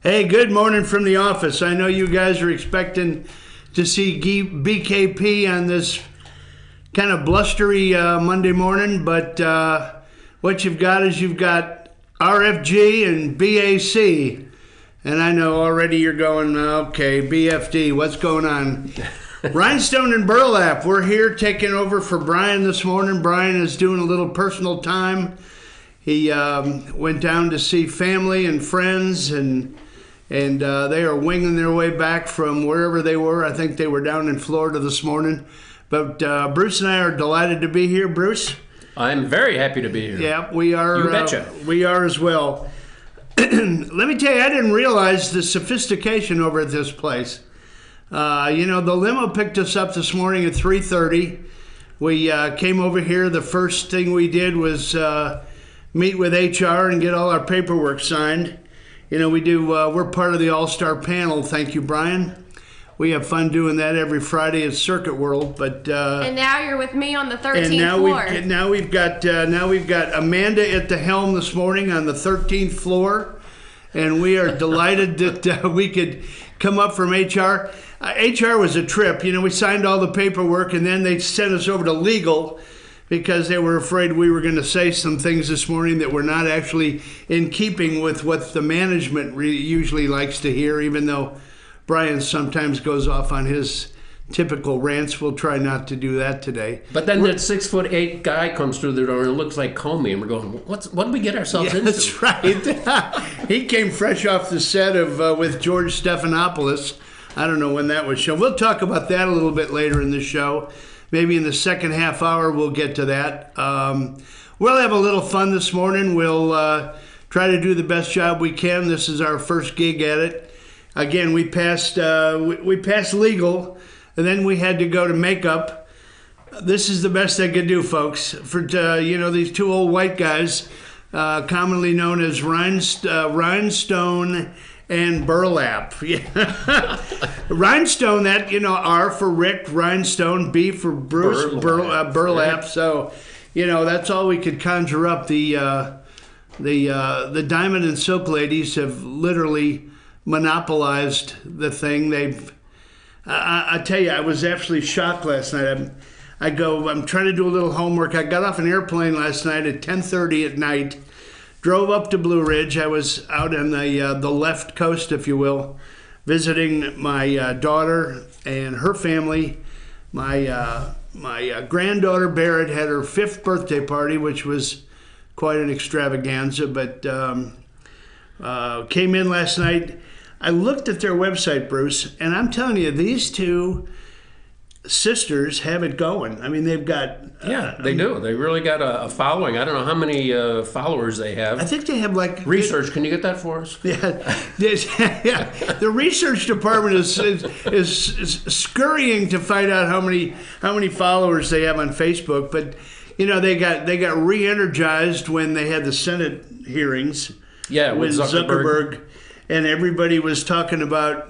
Hey, good morning from the office. I know you guys are expecting to see BKP on this kind of blustery Monday morning, but what you've got is you've got RFG and BAC. And I know already you're going, okay, BFD, what's going on? Rhinestone and Burlap, we're here taking over for Brian this morning. Brian is doing a little personal time. He went down to see family and friends, and they are winging their way back from wherever they were. I think they were down in Florida this morning. But Bruce and I are delighted to be here. Bruce? I'm very happy to be here. Yeah, we are. You betcha. We are as well. Let me tell you, I didn't realize the sophistication over at this place. The limo picked us up this morning at 3:30. We came over here. The first thing we did was meet with HR and get all our paperwork signed. We're part of the All-Star panel. Thank you, Brian. We have fun doing that every Friday at Circuit World. But and now you're with me on the 13th floor. Now we've got Amanda at the helm this morning on the 13th floor, and we are delighted that we could come up from HR. HR was a trip. We signed all the paperwork, and then they sent us over to legal because they were afraid we were going to say some things this morning that were not actually in keeping with what the management usually likes to hear, even though Brian sometimes goes off on his typical rants. We'll try not to do that today. But then that 6'8" guy comes through the door and it looks like Comey, and we're going, what did we get ourselves into? That's right. He came fresh off the set of with George Stephanopoulos. I don't know when that was shown. We'll talk about that a little bit later in the show. Maybe in the second half hour we'll get to that. We'll have a little fun this morning. We'll try to do the best job we can. This is our first gig at it. Again, we passed legal, and then we had to go to makeup. This is the best I could do, folks. For these two old white guys, commonly known as Rhinestone and Burlap. Rhinestone, that R for Rick, Rhinestone, B for Bruce, Burlap. So, that's all we could conjure up. The Diamond and Silk ladies have literally monopolized the thing. I tell you, I was actually shocked last night. I'm trying to do a little homework. I got off an airplane last night at 10:30 at night, drove up to Blue Ridge. I was out on the left coast, if you will, visiting my daughter and her family. My granddaughter Barrett had her 5th birthday party, which was quite an extravaganza, but came in last night. I looked at their website, Bruce, and I'm telling you, these two sisters have it going. I mean, they've got... they do. They really got a following. I don't know how many followers they have. I think they have Research, can you get that for us? Yeah. The research department is scurrying to find out how many followers they have on Facebook. But, they got re-energized when they had the Senate hearings. Yeah, with Zuckerberg. And everybody was talking about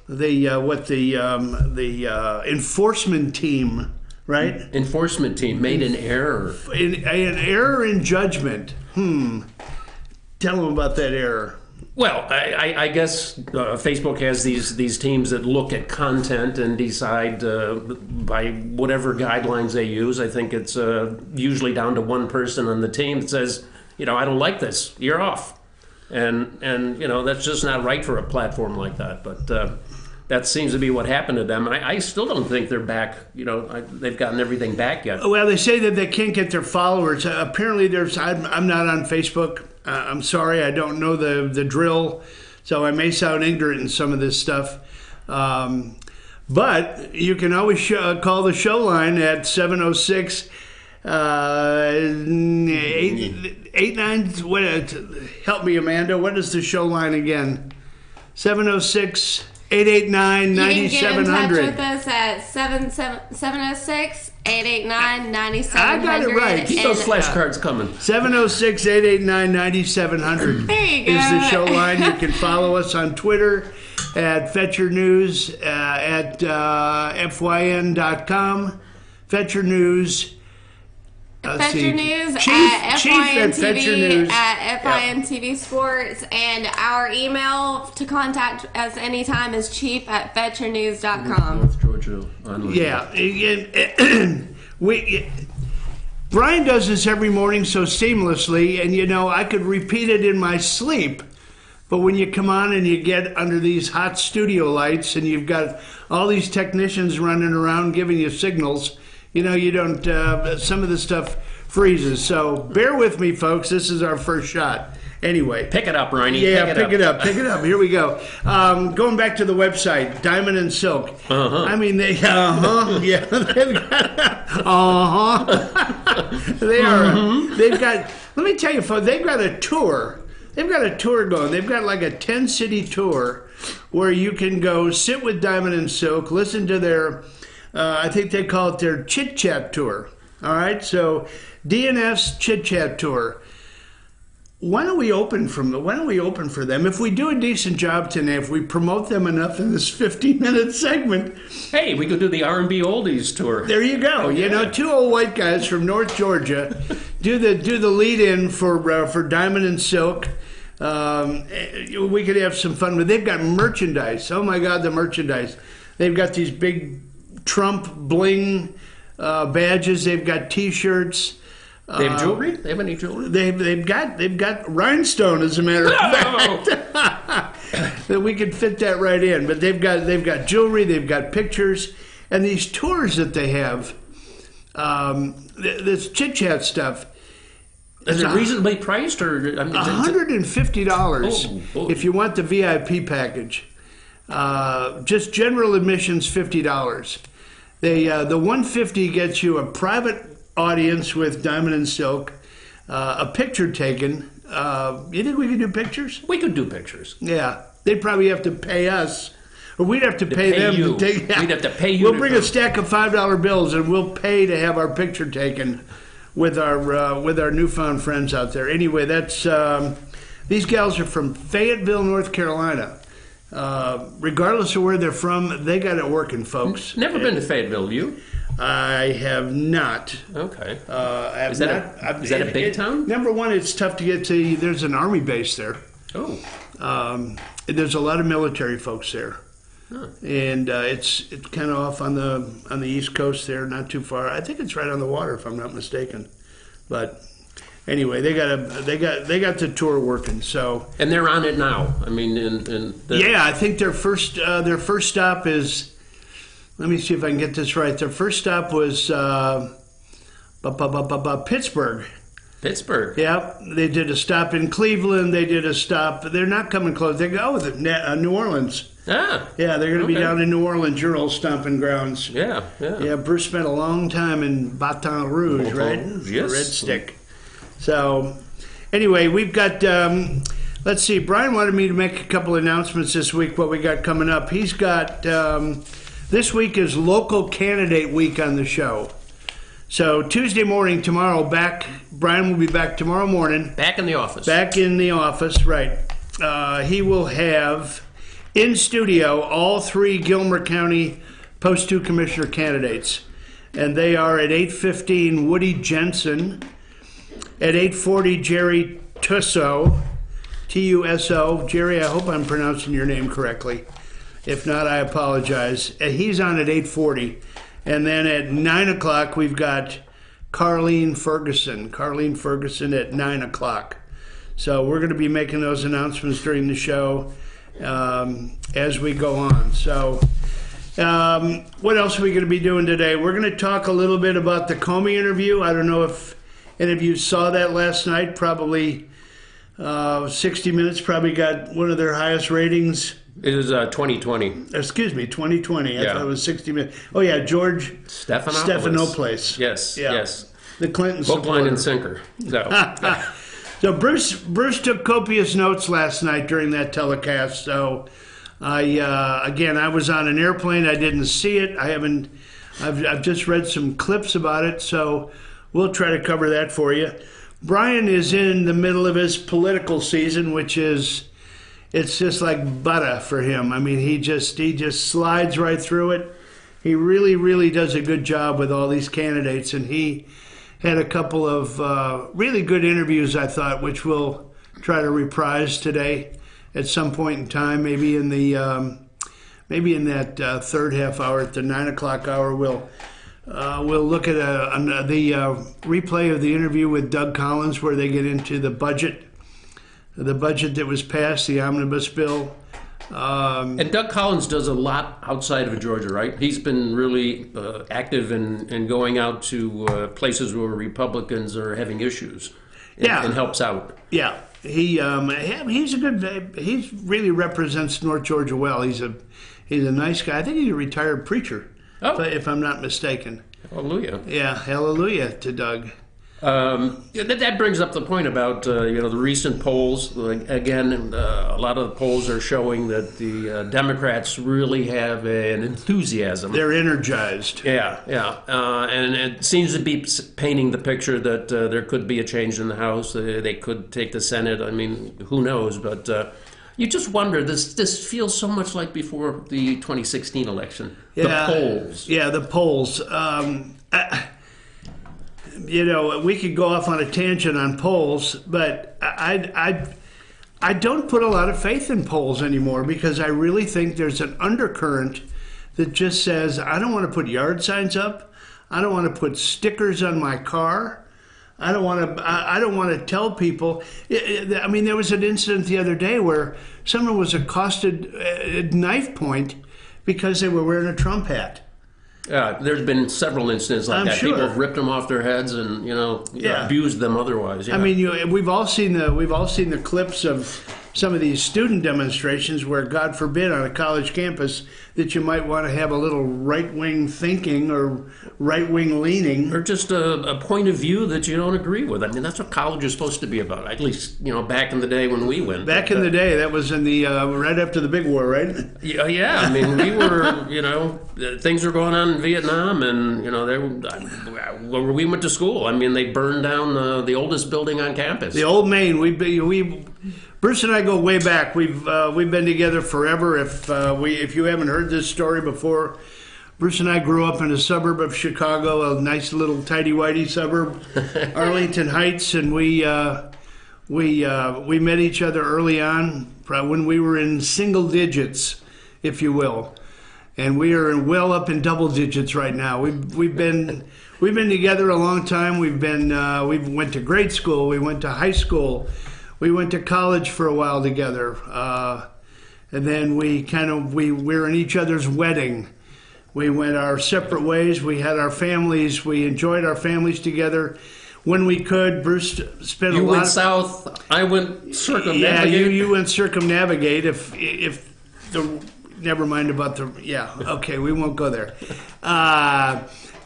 the enforcement team, right? Enforcement team made an error. An error in judgment. Tell them about that error. Well, I guess Facebook has these teams that look at content and decide by whatever guidelines they use. I think it's usually down to one person on the team that says, I don't like this. You're off. And that's just not right for a platform like that. But that seems to be what happened to them. I still don't think they're back. They've gotten everything back yet. Well, they say that they can't get their followers. Apparently, I'm not on Facebook. I'm sorry, I don't know the drill, so I may sound ignorant in some of this stuff. But you can always call the show line at 706 help me, Amanda. What is the show line again? 706 889-9700. You can get in touch with us at 706-889-9700. I got it right. Keep those flashcards coming. 706-889-9700 there you go. is the show line. You can follow us on Twitter at Fetcher News, at FYN.com, Fetcher News, Fetcher News Chief at at Fetcher News. FINTV at FINTV Sports, and our email to contact us anytime is chief@fetchernews.com. North Georgia Online. Yeah, Brian does this every morning so seamlessly, and I could repeat it in my sleep. But when you come on and you get under these hot studio lights and you've got all these technicians running around giving you signals, you don't, some of the stuff freezes. So bear with me, folks. This is our first shot. Anyway. Pick it up, Riney. Yeah, pick it up. Here we go. Going back to the website, Diamond and Silk. Uh-huh. I mean, they, yeah, they've got, they are, they've got, let me tell you, folks, they've got a tour. They've got a tour going. They've got like a 10-city tour where you can go sit with Diamond and Silk, listen to their, I think they call it their Chit Chat Tour. All right, so DNS Chit Chat Tour. Why don't we open for them? If we do a decent job today, if we promote them enough in this 15-minute segment. Hey, we could do the R&B Oldies tour. There you go. Oh, yeah. Two old white guys from North Georgia do the lead-in for Diamond and Silk. We could have some fun with. They've got merchandise. Oh my God, the merchandise! They've got these big Trump bling badges. They've got T-shirts. They have jewelry? They have any jewelry? They've got rhinestone, as a matter of fact. That we could fit that right in. But they've got jewelry. They've got pictures, and these tours that they have. This chit chat stuff. Is it reasonably priced, or $150 if you want the VIP package? Just general admissions, $50. The $150 gets you a private audience with Diamond and Silk, a picture taken. You think we could do pictures? We could do pictures. Yeah, they'd probably have to pay us, or we'd have to pay them. You. To take, yeah. We'd have to pay you. We'll bring a stack of $5 bills, and we'll pay to have our picture taken with our newfound friends out there. Anyway, that's these gals are from Fayetteville, North Carolina. Regardless of where they're from, they got it working, folks. Never been to Fayetteville, you? I have not. Okay. Is that a big town? Number one, it's tough to get to. There's an army base there. Oh. There's a lot of military folks there. Huh. And it's kind of off on the East Coast there, not too far. I think it's right on the water, if I'm not mistaken. But anyway, they got the tour working. So, and they're on it now. I mean, yeah, I think their first stop is. Let me see if I can get this right. Their first stop was Pittsburgh. Pittsburgh. Yeah, they did a stop in Cleveland. They did a stop. They're not coming close. They go with New Orleans. Ah. Yeah, they're going to be down in New Orleans, your old stomping grounds. Yeah. Yeah, Bruce spent a long time in Baton Rouge, right? Yes. Red Stick. So, anyway, we've got, let's see, Brian wanted me to make a couple announcements this week, what we got coming up. He's got, this week is Local Candidate Week on the show. So, Tuesday morning, tomorrow, Brian will be back tomorrow morning. Back in the office. Back in the office, right. He will have in studio all three Gilmer County Post 2 Commissioner candidates. And they are at 8:15, Woody Jensen. At 8:40, Jerry Tusso, Tuso. Jerry, I hope I'm pronouncing your name correctly. If not, I apologize. He's on at 8:40. And then at 9 o'clock, we've got Carlene Ferguson. Carlene Ferguson at 9 o'clock. So we're going to be making those announcements during the show as we go on. So what else are we going to be doing today? We're going to talk a little bit about the Comey interview. I don't know if any of you saw that last night. Probably 60 Minutes probably got one of their highest ratings. It was 2020. Excuse me, 2020. I Yeah. thought it was 60 Minutes. Oh, yeah, George Stephanopoulos. Yes. The Clinton Hook, line, and supporter. sinker. So. So Bruce took copious notes last night during that telecast. So I was on an airplane. I didn't see it. I've just read some clips about it. So we'll try to cover that for you. Brian is in the middle of his political season, which is, it's just like butter for him. I mean, he just slides right through it. He really, really does a good job with all these candidates, and he had a couple of really good interviews, I thought, which we'll try to reprise today at some point in time, maybe in the maybe in that third half hour at the 9 o'clock hour. We'll look at the replay of the interview with Doug Collins, where they get into the budget that was passed, the omnibus bill. And Doug Collins does a lot outside of Georgia, right? He's been really active in going out to places where Republicans are having issues, and helps out. Yeah, he's a good. He really represents North Georgia well. He's a nice guy. I think he's a retired preacher, if I'm not mistaken. Hallelujah. Yeah, hallelujah to Doug. That brings up the point about the recent polls. Again, a lot of the polls are showing that the Democrats really have an enthusiasm. They're energized. Yeah. And it seems to be painting the picture that there could be a change in the House. They could take the Senate. I mean, who knows? But you just wonder. This feels so much like before the 2016 election. Yeah, the polls. Yeah, the polls. We could go off on a tangent on polls, but I don't put a lot of faith in polls anymore, because I really think there's an undercurrent that just says, I don't want to put yard signs up, I don't want to put stickers on my car, I don't want to tell people. I mean, there was an incident the other day where someone was accosted at knife point because they were wearing a Trump hat. There's been several incidents like I'm that. sure. People have ripped them off their heads and abused them otherwise. Yeah. I mean, we've all seen the clips of some of these student demonstrations where, God forbid, on a college campus, that you might want to have a little right-wing thinking or right-wing leaning. Or just a point of view that you don't agree with. I mean, that's what college is supposed to be about, at least, back in the day when we went. Back in the day, that was in the right after the big war, right? Yeah. I mean, we were, things were going on in Vietnam, and, where we went to school, I mean, they burned down the oldest building on campus. The old Main. Bruce and I go way back. We've been together forever. If you haven't heard this story before, Bruce and I grew up in a suburb of Chicago, a nice little tidy-whitey suburb, Arlington Heights, and we met each other early on when we were in single digits, if you will, and we are well up in double digits right now. We've been together a long time. We went to grade school. We went to high school. We went to college for a while together, and then we were in each other's wedding. We went our separate ways. We had our families. We enjoyed our families together when we could. Bruce spent a lot. You went south. I went circumnavigate. Yeah, you went circumnavigate. Never mind about the. Yeah, okay, we won't go there.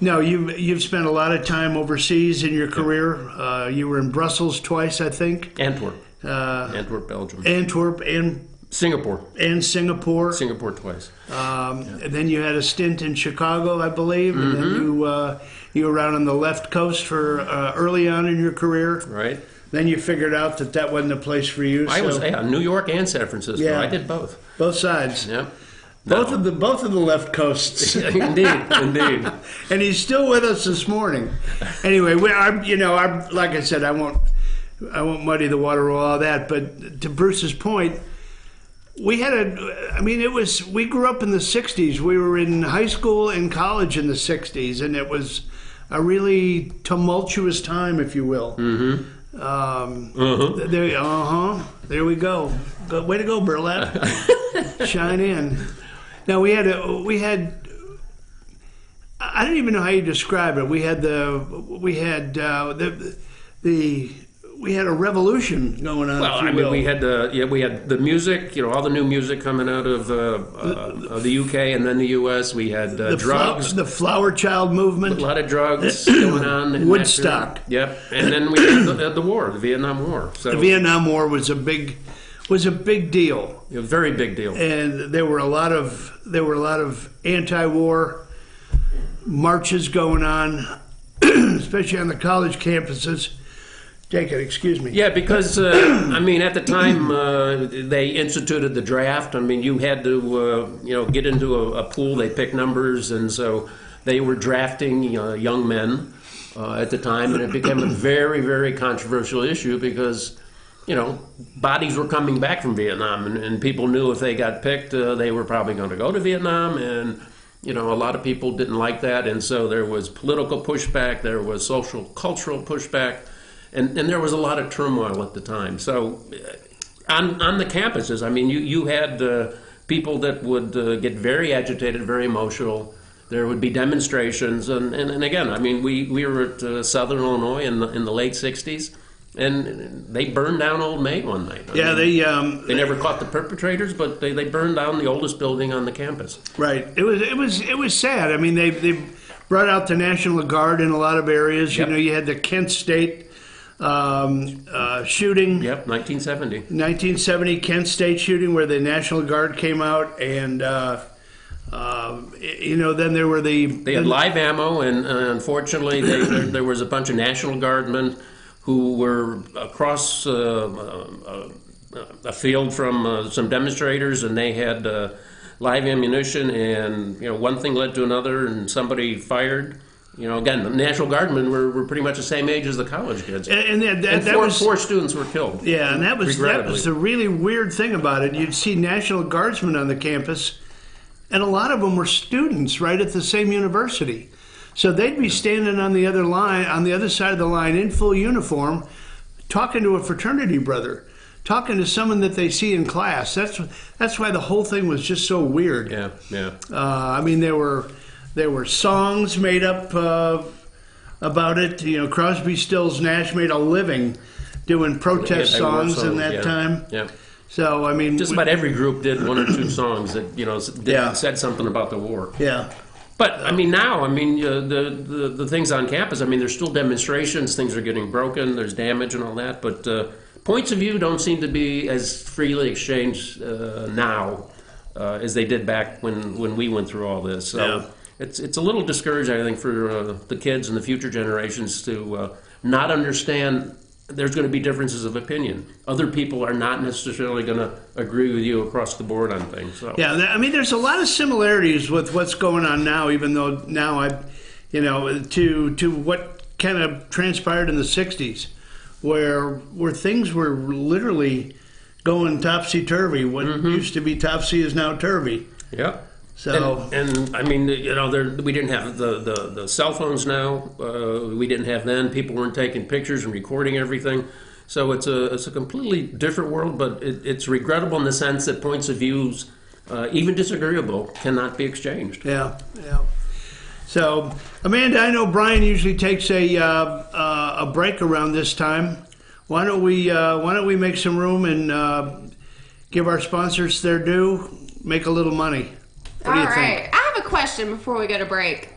No, you've spent a lot of time overseas in your career. You were in Brussels twice, I think. Antwerp, Belgium. Antwerp and Singapore. And Singapore. Singapore twice. And then you had a stint in Chicago, I believe. And then you were out on the left coast for early on in your career. Right. Then you figured out that wasn't the place for you. I was New York and San Francisco. Yeah, I did both. Both sides. Yep. Both of the left coasts. Indeed. And he's still with us this morning. Anyway, like I said, I won't muddy the water with all that. But to Bruce's point, we grew up in the '60s. We were in high school and college in the '60s, and it was a really tumultuous time, if you will. Mm-hmm. There we go. Way to go, Burlap. Shine in. Now we had I don't even know how you describe it. We had a revolution going on. Well, we had the music, all the new music coming out of the UK and then the US. We had drugs, the Flower Child movement, a lot of drugs going on. In Woodstock. Yep, and then we had the war, the Vietnam War. So the Vietnam War was a big deal. A very big deal. And there were a lot of anti-war marches going on, especially on the college campuses. Take it, excuse me. Yeah, because at the time they instituted the draft. I mean, you had to get into a pool. They pick numbers, and so they were drafting young men. at the time, and it became a very, very controversial issue because, bodies were coming back from Vietnam, and people knew if they got picked, they were probably going to go to Vietnam, and a lot of people didn't like that, and so there was political pushback, there was social, cultural pushback, and there was a lot of turmoil at the time. So on the campuses, I mean, you had people that would get very agitated, very emotional. There would be demonstrations, and again, I mean, we were at Southern Illinois in the late '60s, and they burned down Old Main one night. They never caught the perpetrators, but they burned down the oldest building on the campus. Right. It was sad. I mean, they brought out the National Guard in a lot of areas. Yep. You had the Kent State shooting. Yep, 1970. 1970 Kent State shooting, where the National Guard came out, and then there were They had live ammo, and unfortunately, there was a bunch of National Guardmen who were across a field from some demonstrators, and they had live ammunition, and one thing led to another, and somebody fired. Again, the National Guardmen were pretty much the same age as the college kids, and four students were killed. Yeah, and that was the really weird thing about it. You'd see National Guardsmen on the campus, and a lot of them were students right at the same university. So they'd be standing on the other side of the line in full uniform, talking to a fraternity brother, talking to someone that they see in class. That's why the whole thing was just so weird. Yeah. I mean, there were songs made up about it. Crosby, Stills, Nash made a living doing protest songs in that time. Yeah. So I mean, just about every group did one or two songs that said something about the war. Yeah. But I mean, now, the things on campus. I mean, there's still demonstrations. Things are getting broken. There's damage and all that. But points of view don't seem to be as freely exchanged now as they did back when we went through all this. So it's a little discouraging, I think, for the kids and the future generations to not understand. There's going to be differences of opinion. Other people are not necessarily going to agree with you across the board on things. So. Yeah, I mean, there's a lot of similarities with what's going on now, even though now to what kind of transpired in the 60s, where things were literally going topsy-turvy. What used to be topsy is now turvy. Yeah. So and I mean, we didn't have the cell phones now. We didn't have then. People weren't taking pictures and recording everything. So it's a completely different world. But it's regrettable in the sense that points of views, even disagreeable, cannot be exchanged. Yeah. So Amanda, I know Brian usually takes a break around this time. Why don't we make some room and give our sponsors their due, make a little money. What do you think? I have a question before we go to break.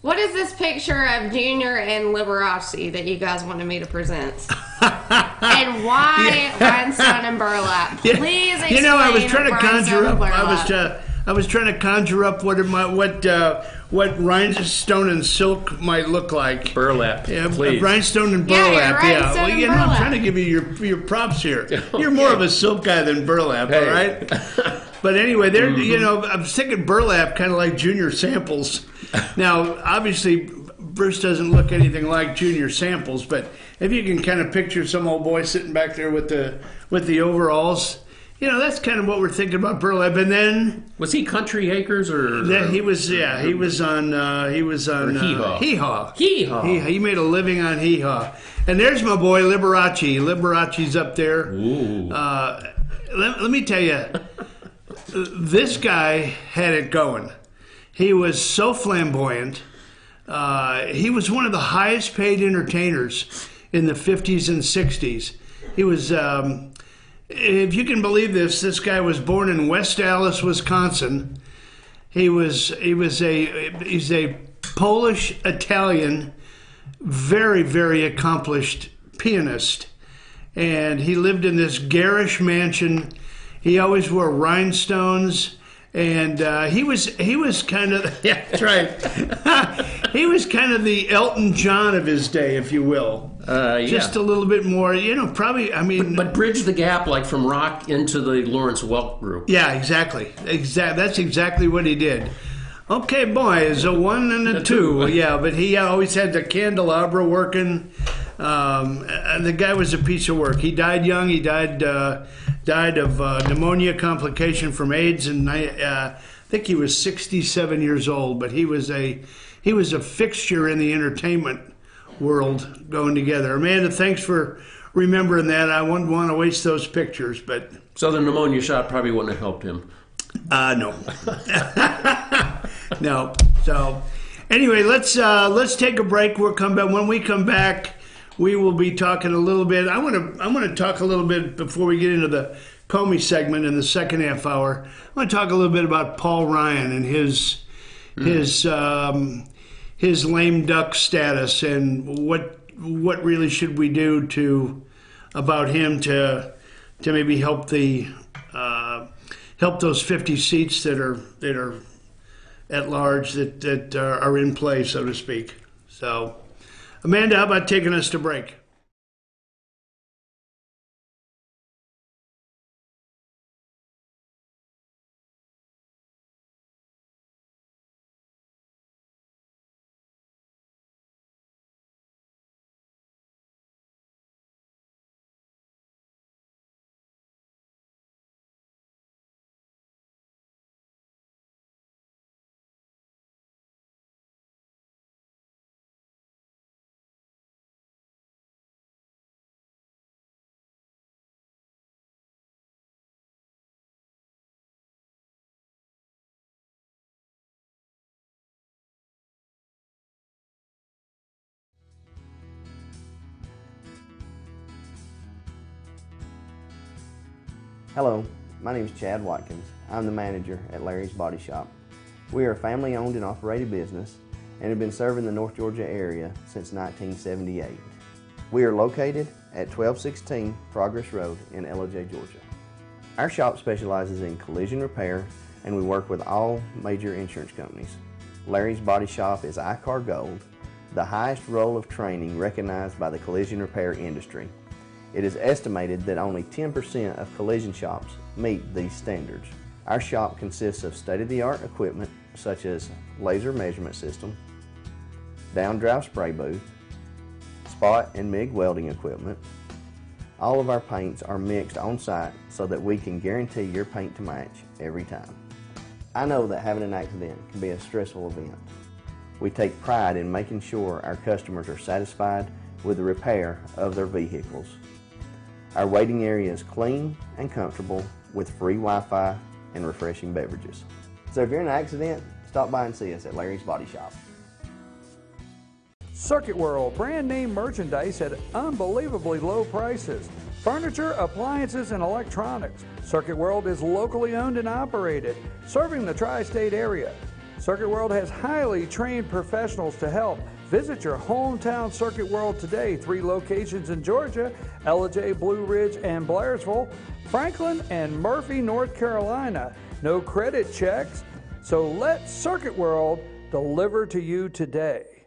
What is this picture of Junior and Liberace that you guys wanted me to present? And why Rhinestone and Burlap? Please explain. I was trying to conjure up. Burlap. I was trying to conjure up what Rhinestone and Silk might look like. Burlap, please. Rhinestone and Burlap. Rhinestone and Burlap. I'm trying to give you your props here. You're more of a Silk guy than Burlap, all right? But anyway, I'm thinking Burlap kind of like Junior Samples. Now, obviously, Bruce doesn't look anything like Junior Samples, but if you can kind of picture some old boy sitting back there with the overalls, that's kind of what we're thinking about Burlap. And then was he Country Acres or? He was on Hee Haw. Hee Haw. He made a living on Hee Haw. And there's my boy Liberace. Liberace's up there. Ooh. Let me tell you. This guy had it going. He was so flamboyant. He was one of the highest paid entertainers in the 50s and 60s. He was, if you can believe this guy was born in West Allis, Wisconsin. He's a Polish Italian, very, very accomplished pianist. And he lived in this garish mansion. He always wore rhinestones, and he was kind of that's right. He was kind of the Elton John of his day, if you will. Just a little bit more, probably. I mean, but bridge the gap, like from rock into the Lawrence Welk group. Yeah, exactly. That's exactly what he did. Okay, boys, a 1 and a 2. Yeah, but he always had the candelabra working. The guy was a piece of work. He died young. He died of pneumonia complication from AIDS, and I think he was 67 years old. But he was a fixture in the entertainment world going together. Amanda, thanks for remembering that. I wouldn't want to waste those pictures, but So the pneumonia shot probably wouldn't have helped him. no. No. So anyway, let's take a break. We'll come back. When we come back, we will be talking a little bit. I want to talk a little bit before we get into the Comey segment in the second half hour. I want to talk a little bit about Paul Ryan and his lame duck status, and what really should we do about him to maybe help those 50 seats that are at large that are in play, so to speak. So, Amanda, how about taking us to break? Hello, my name is Chad Watkins. I'm the manager at Larry's Body Shop. We are a family-owned and operated business and have been serving the North Georgia area since 1978. We are located at 1216 Progress Road in Ellijay, Georgia. Our shop specializes in collision repair, and we work with all major insurance companies. Larry's Body Shop is ICAR Gold, the highest role of training recognized by the collision repair industry. It is estimated that only 10% of collision shops meet these standards. Our shop consists of state-of-the-art equipment such as laser measurement system, down-drive spray booth, spot and MIG welding equipment. All of our paints are mixed on site so that we can guarantee your paint to match every time. I know that having an accident can be a stressful event. We take pride in making sure our customers are satisfied with the repair of their vehicles. Our waiting area is clean and comfortable with free Wi-Fi and refreshing beverages. So if you're in an accident, stop by and see us at Larry's Body Shop. Circuit World, brand name merchandise at unbelievably low prices. Furniture, appliances, and electronics. Circuit World is locally owned and operated, serving the tri-state area. Circuit World has highly trained professionals to help. Visit your hometown Circuit World today. 3 locations in Georgia: Ellijay, Blue Ridge, and Blairsville, Franklin, and Murphy, North Carolina. No credit checks, so let Circuit World deliver to you today.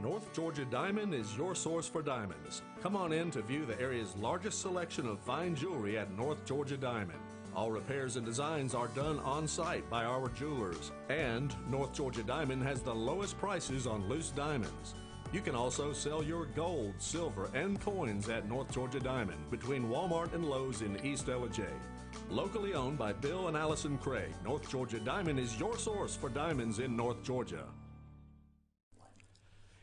North Georgia Diamond is your source for diamonds. Come on in to view the area's largest selection of fine jewelry at North Georgia Diamond. All repairs and designs are done on site by our jewelers. And North Georgia Diamond has the lowest prices on loose diamonds. You can also sell your gold, silver, and coins at North Georgia Diamond between Walmart and Lowe's in East Ellijay. Locally owned by Bill and Allison Craig, North Georgia Diamond is your source for diamonds in North Georgia.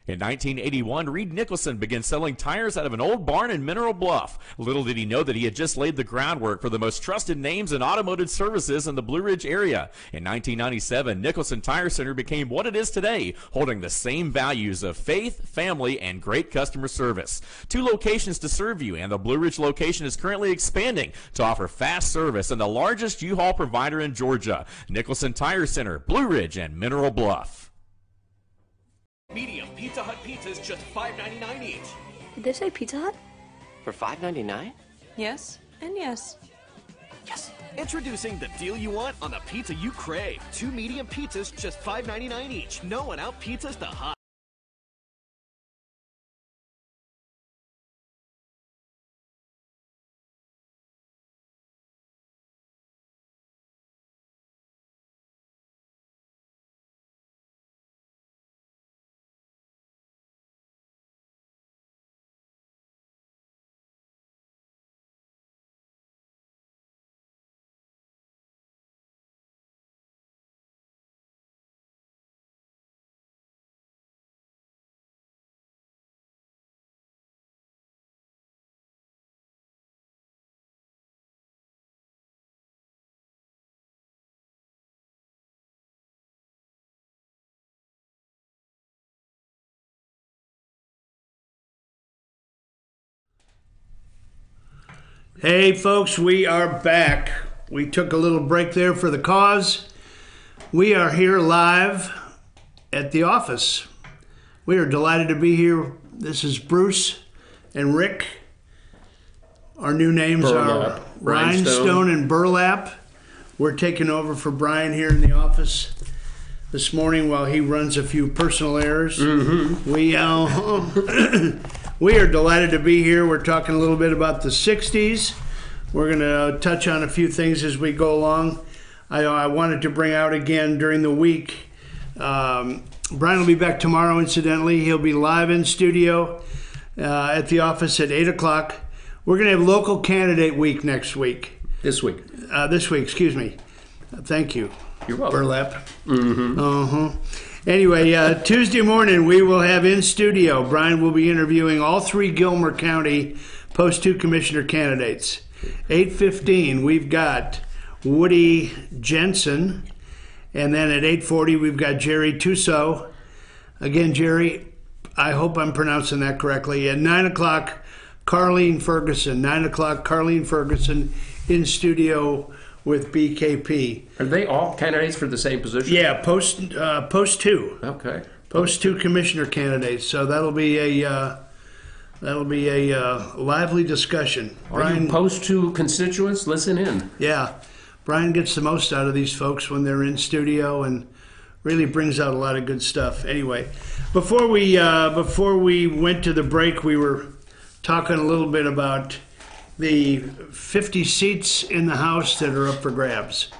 In 1981, Reed Nicholson began selling tires out of an old barn in Mineral Bluff. Little did he know that he had just laid the groundwork for the most trusted names in automotive services in the Blue Ridge area. In 1997, Nicholson Tire Center became what it is today, holding the same values of faith, family, and great customer service. 2 locations to serve you, and the Blue Ridge location is currently expanding to offer fast service and the largest U-Haul provider in Georgia. Nicholson Tire Center, Blue Ridge, and Mineral Bluff. Medium Pizza Hut pizzas, just $5.99 each. Did they say Pizza Hut? For $5.99? Yes, and yes. Yes. Introducing the deal you want on the pizza you crave. 2 medium pizzas, just $5.99 each. No one out pizzas the hot. Hey, folks, we are back. We took a little break there for the cause. We are here live at the office. We are delighted to be here. This is Bruce and Rick. Our new names are Rhinestone and Burlap. We're taking over for Brian here in the office this morning while he runs a few personal errors. Mm-hmm. We are delighted to be here. We're talking a little bit about the 60s. We're going to touch on a few things as we go along. I wanted to bring out again during the week. Brian will be back tomorrow, incidentally. He'll be live in studio at the office at 8 o'clock. We're going to have local candidate week next week. This week, excuse me. Thank you. You're welcome. Burlap. Mm-hmm. Anyway, Tuesday morning we will have in studio. Brian will be interviewing all 3 Gilmer County Post 2 Commissioner candidates. 8:15 we've got Woody Jensen, and then at 8:40 we've got Jerry Tusso. Again, Jerry, I hope I'm pronouncing that correctly. At 9 o'clock, Carlene Ferguson. 9 o'clock, Carlene Ferguson in studio with BKP. Are they all candidates for the same position? Yeah, post 2. Okay. Post 2 commissioner candidates. So that'll be a lively discussion. Are you post 2 constituents? Listen in. Yeah, Brian gets the most out of these folks when they're in studio and really brings out a lot of good stuff. Anyway, before we went to the break, we were talking a little bit about the 50 seats in the House that are up for grabs.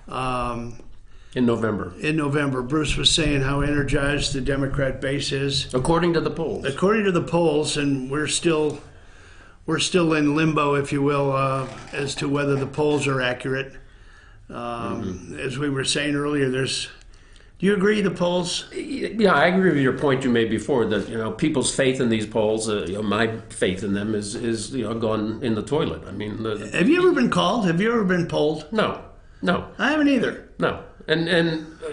In November. In November. Bruce was saying how energized the Democrat base is. According to the polls. According to the polls, and we're still in limbo, if you will, as to whether the polls are accurate. As we were saying earlier, do you agree the polls? Yeah, I agree with your point you made before that people's faith in these polls, my faith in them is gone in the toilet. I mean, have you ever been called? Have you ever been polled? No. I haven't either. No. And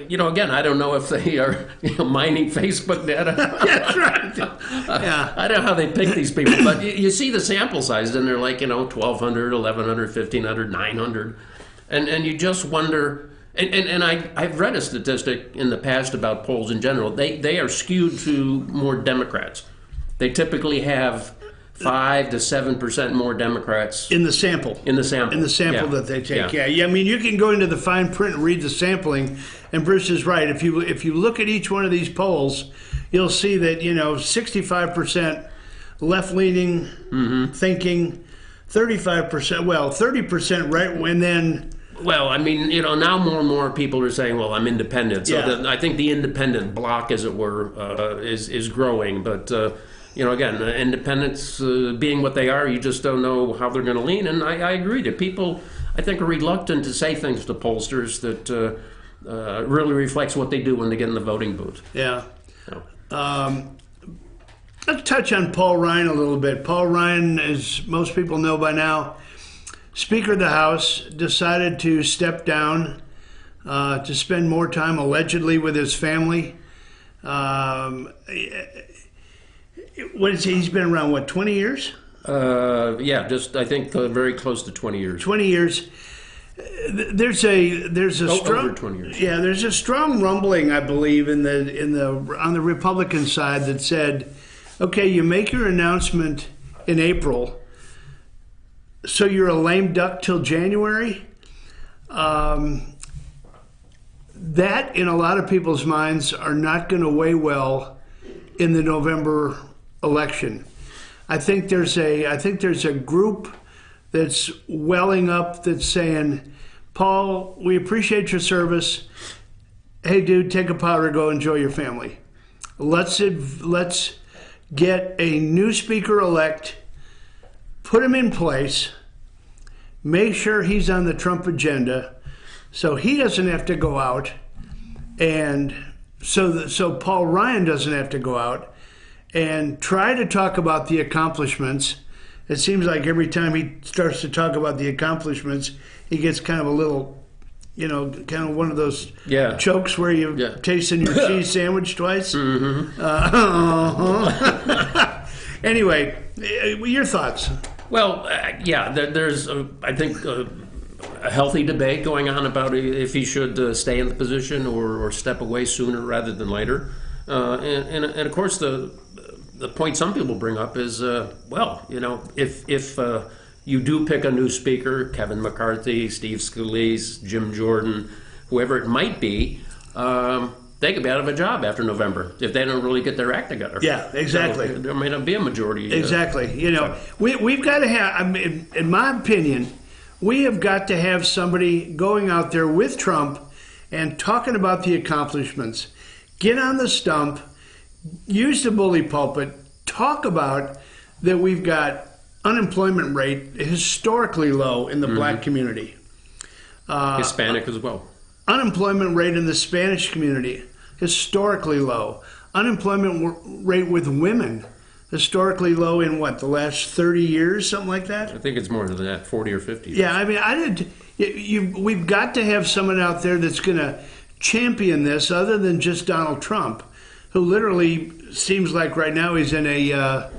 again, I don't know if they are mining Facebook data. That's right. Yeah. I don't know how they pick these people, but you see the sample size, and they're like 1,200, 1,100, 1,500, 900, and you just wonder. And I've read a statistic in the past about polls in general. They are skewed to more Democrats. They typically have 5 to 7% more Democrats in the sample. That they take. Yeah. I mean, you can go into the fine print and read the sampling, and Bruce is right. If you look at each one of these polls, you'll see that 65% left-leaning thinking, 35%. Well, 30% right when then. Well, I mean, now more and more people are saying, well, I'm independent. So I think the independent bloc, as it were, is growing. But, again, independents being what they are, you just don't know how they're going to lean. And I agree that people, I think, are reluctant to say things to pollsters that really reflects what they do when they get in the voting booth. Yeah. Let's touch on Paul Ryan a little bit. Paul Ryan, as most people know by now, Speaker of the House, decided to step down to spend more time allegedly with his family. He's been around, 20 years? I think very close to 20 years. 20 years. There's a strong over 20 years. Yeah, there's a strong rumbling, I believe, on the Republican side that said, okay, you make your announcement in April, so you're a lame duck till January? That, in a lot of people's minds, are not going to weigh well in the November election. I think there's a group that's welling up that's saying, Paul, we appreciate your service. Hey, dude, take a powder, go enjoy your family. Let's get a new speaker-elect, put him in place, make sure he's on the Trump agenda so he doesn't have to go out, and so Paul Ryan doesn't have to go out and try to talk about the accomplishments. It seems like every time he starts to talk about the accomplishments, he gets kind of a little, kind of one of those chokes where you tasting your cheese sandwich twice. Mm-hmm. Anyway, your thoughts? Well, yeah, there's, I think, a healthy debate going on about if he should stay in the position or step away sooner rather than later. And of course, the point some people bring up is, well, you know, if you do pick a new speaker, Kevin McCarthy, Steve Scalise, Jim Jordan, whoever it might be, they could be out of a job after November if they don't really get their act together. Yeah, exactly. So there may not be a majority. Exactly. You know, we've got to have, I mean, in my opinion, we have got to have somebody going out there with Trump and talking about the accomplishments. Get on the stump, use the bully pulpit, talk about that we've got unemployment rate historically low in the black community. Hispanic as well. Unemployment rate in the Spanish community, historically low. Unemployment rate with women, historically low in what, the last 30 years, something like that? I think it's more than that, 40 or 50 years. Yeah, I mean, we've got to have someone out there that's going to champion this other than just Donald Trump, who literally seems like right now he's in a,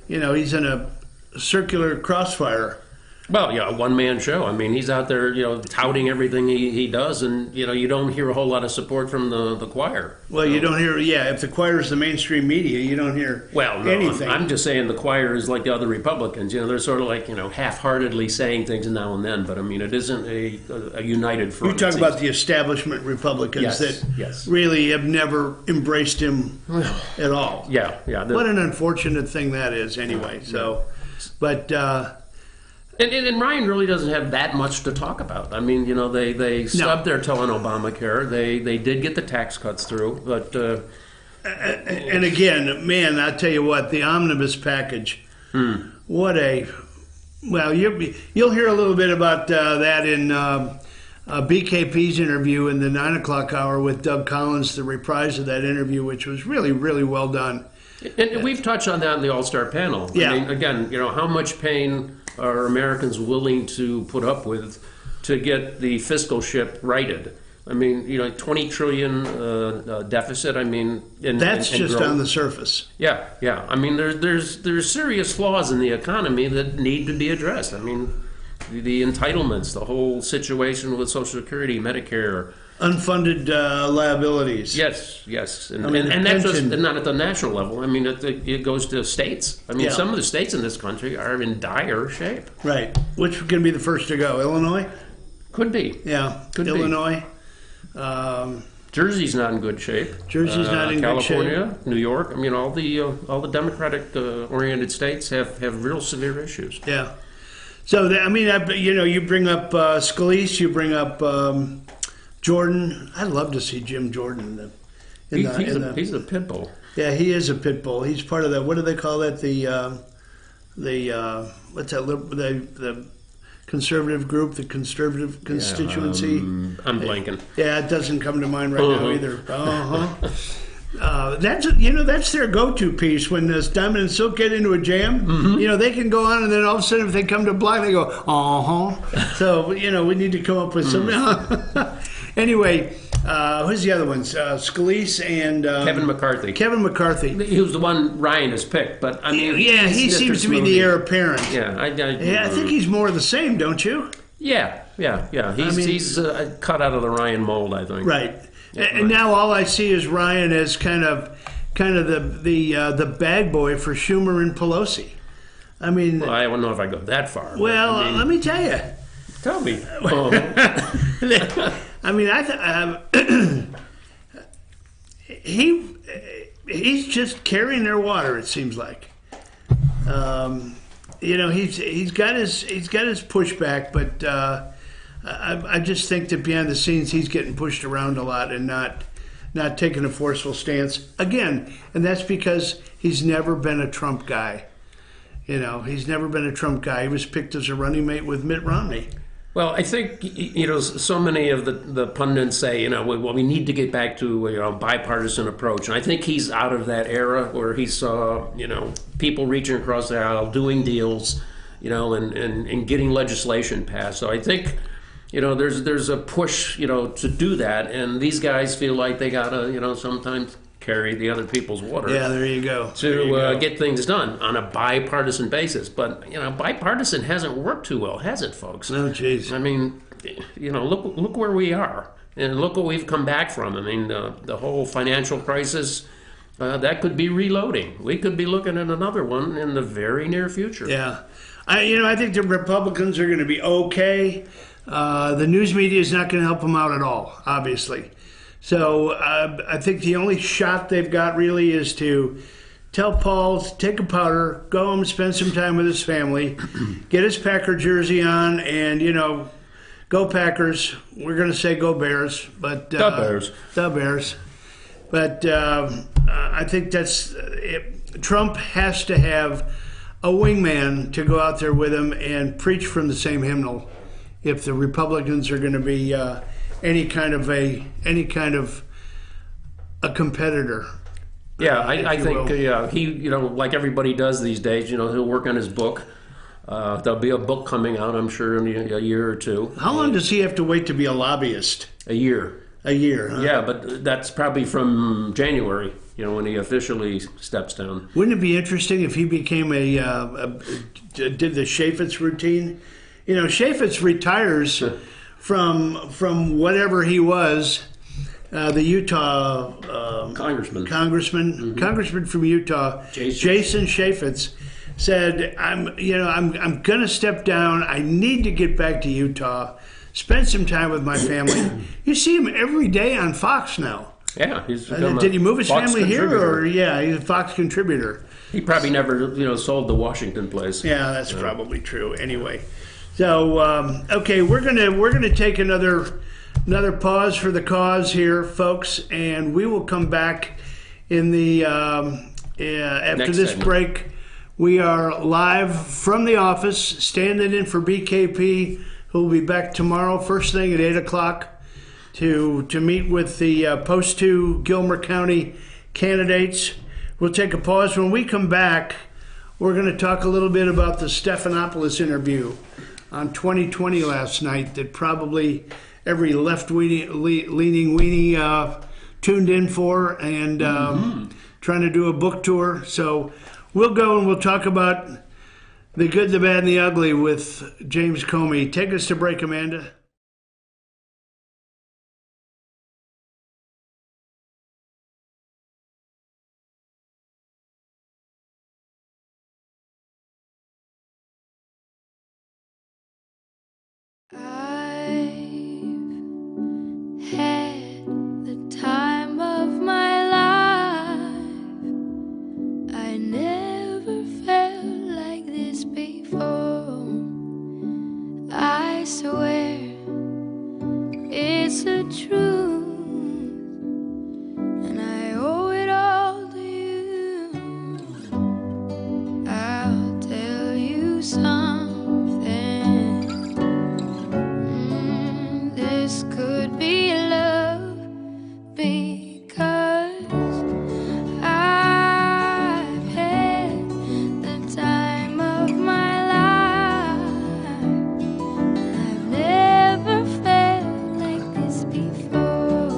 he's in a circular crossfire. Well, yeah, a one-man show. I mean, he's out there, touting everything he does, and, you don't hear a whole lot of support from the choir. Well, you don't hear, if the choir is the mainstream media, you don't hear anything. I'm just saying the choir is like the other Republicans. They're sort of like, half-heartedly saying things now and then, but, I mean, it isn't a united front. You talk about the establishment Republicans that really have never embraced him at all. Yeah. What an unfortunate thing that is anyway. So, but... And Ryan really doesn't have that much to talk about. I mean, they stubbed their toe on Obamacare. They did get the tax cuts through, but... and again, man, I tell you what, the omnibus package, what a... Well, you'll hear a little bit about that in BKP's interview in the 9 o'clock hour with Doug Collins, the reprise of that interview, which was really, really well done. And we've touched on that in the All-Star panel. Yeah. I mean, again, how much pain are Americans willing to put up with to get the fiscal ship righted? I mean, $20 trillion deficit. I mean, that's just growth. On the surface. Yeah. I mean, there's serious flaws in the economy that need to be addressed. I mean, the entitlements, the whole situation with Social Security, Medicare. Unfunded liabilities. Yes, and that's just not at the national level. I mean, it goes to states. I mean, some of the states in this country are in dire shape. Right. Which can be the first to go? Illinois? Could be. Yeah. Illinois. Jersey's not in good shape. Jersey's not in good shape. California, New York. I mean, all the Democratic oriented states have real severe issues. Yeah. So you bring up Scalise, you bring up. Jordan, I'd love to see Jim Jordan He's a pit bull. Yeah, he is a pit bull. He's part of that. What do they call that? The conservative group, the conservative constituency. I'm blanking. Yeah, it doesn't come to mind right now either. That's their go-to piece when this Diamond and Silk get into a jam. Mm-hmm. They can go on, and then all of a sudden, if they come to block, they go, So we need to come up with some. Anyway, who's the other ones? Scalise and Kevin McCarthy. Kevin McCarthy. He was the one Ryan has picked, but I mean, he seems to be the heir apparent. Yeah, I think he's more of the same, don't you? Yeah. He's cut out of the Ryan mold, I think. Right. And now all I see is Ryan as kind of the bag boy for Schumer and Pelosi. I mean, well, I don't know if I go that far. Well, let me tell you. Tell me. I mean, he's just carrying their water. It seems like. He's got his pushback, but I just think that behind the scenes he's getting pushed around a lot and not taking a forceful stance again, and that's because he's never been a Trump guy. He's never been a Trump guy. He was picked as a running mate with Mitt Romney. Well, I think, so many of the pundits say, we need to get back to a bipartisan approach. And I think he's out of that era where he saw, people reaching across the aisle, doing deals, and getting legislation passed. So I think, there's a push, to do that. And these guys feel like they got to, sometimes carry the other people's water. Yeah, there you go. To get things done on a bipartisan basis. But, bipartisan hasn't worked too well, has it, folks? No, jeez. I mean, look where we are. And look what we've come back from. I mean, the whole financial crisis, that could be reloading. We could be looking at another one in the very near future. Yeah. I think the Republicans are going to be okay. The news media is not going to help them out at all, obviously. So I think the only shot they've got really is to tell Paul to take a powder, go home and spend some time with his family, get his Packer jersey on, and, go Packers. We're going to say go Bears. But The Bears. The Bears. But I think that's it. Trump has to have a wingman to go out there with him and preach from the same hymnal if the Republicans are going to be any kind of a competitor. Yeah, I think he, like everybody does these days, he'll work on his book. There'll be a book coming out, I'm sure, in a year or two. How long does he have to wait to be a lobbyist? A year. A year, huh? Yeah, but that's probably from January, when he officially steps down. Wouldn't it be interesting if he became did the Chaffetz routine? Chaffetz retires from whatever he was, the Utah congressman. Mm-hmm. Congressman from Utah, Jason Chaffetz, said, I'm going to step down. I need to get back to Utah, spend some time with my family. You see him every day on Fox now. Yeah, he's did he move his Fox family here, or contributor. he's a Fox contributor. He probably never, sold the Washington place. Yeah, that's probably true. Anyway, so okay, we're gonna take another pause for the cause here, folks, and we will come back in the after Next this segment. break. We are live from the office, standing in for BKP, who will be back tomorrow, first thing at 8:00, to meet with the Post 2 Gilmer County candidates. We'll take a pause. When we come back, we're going to talk a little bit about the Stephanopoulos interview on 2020 last night that probably every left-leaning weenie tuned in for, and trying to do a book tour. So we'll go and we'll talk about the good, the bad, and the ugly with James Comey. Take us to break, Amanda. Had the time of my life. I never felt like this before. I swear it's the truth, and I owe it all to you. I'll tell you something. This could be love, because I've had the time of my life. I've never felt like this before,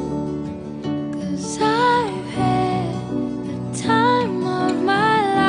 'cause I've had the time of my life.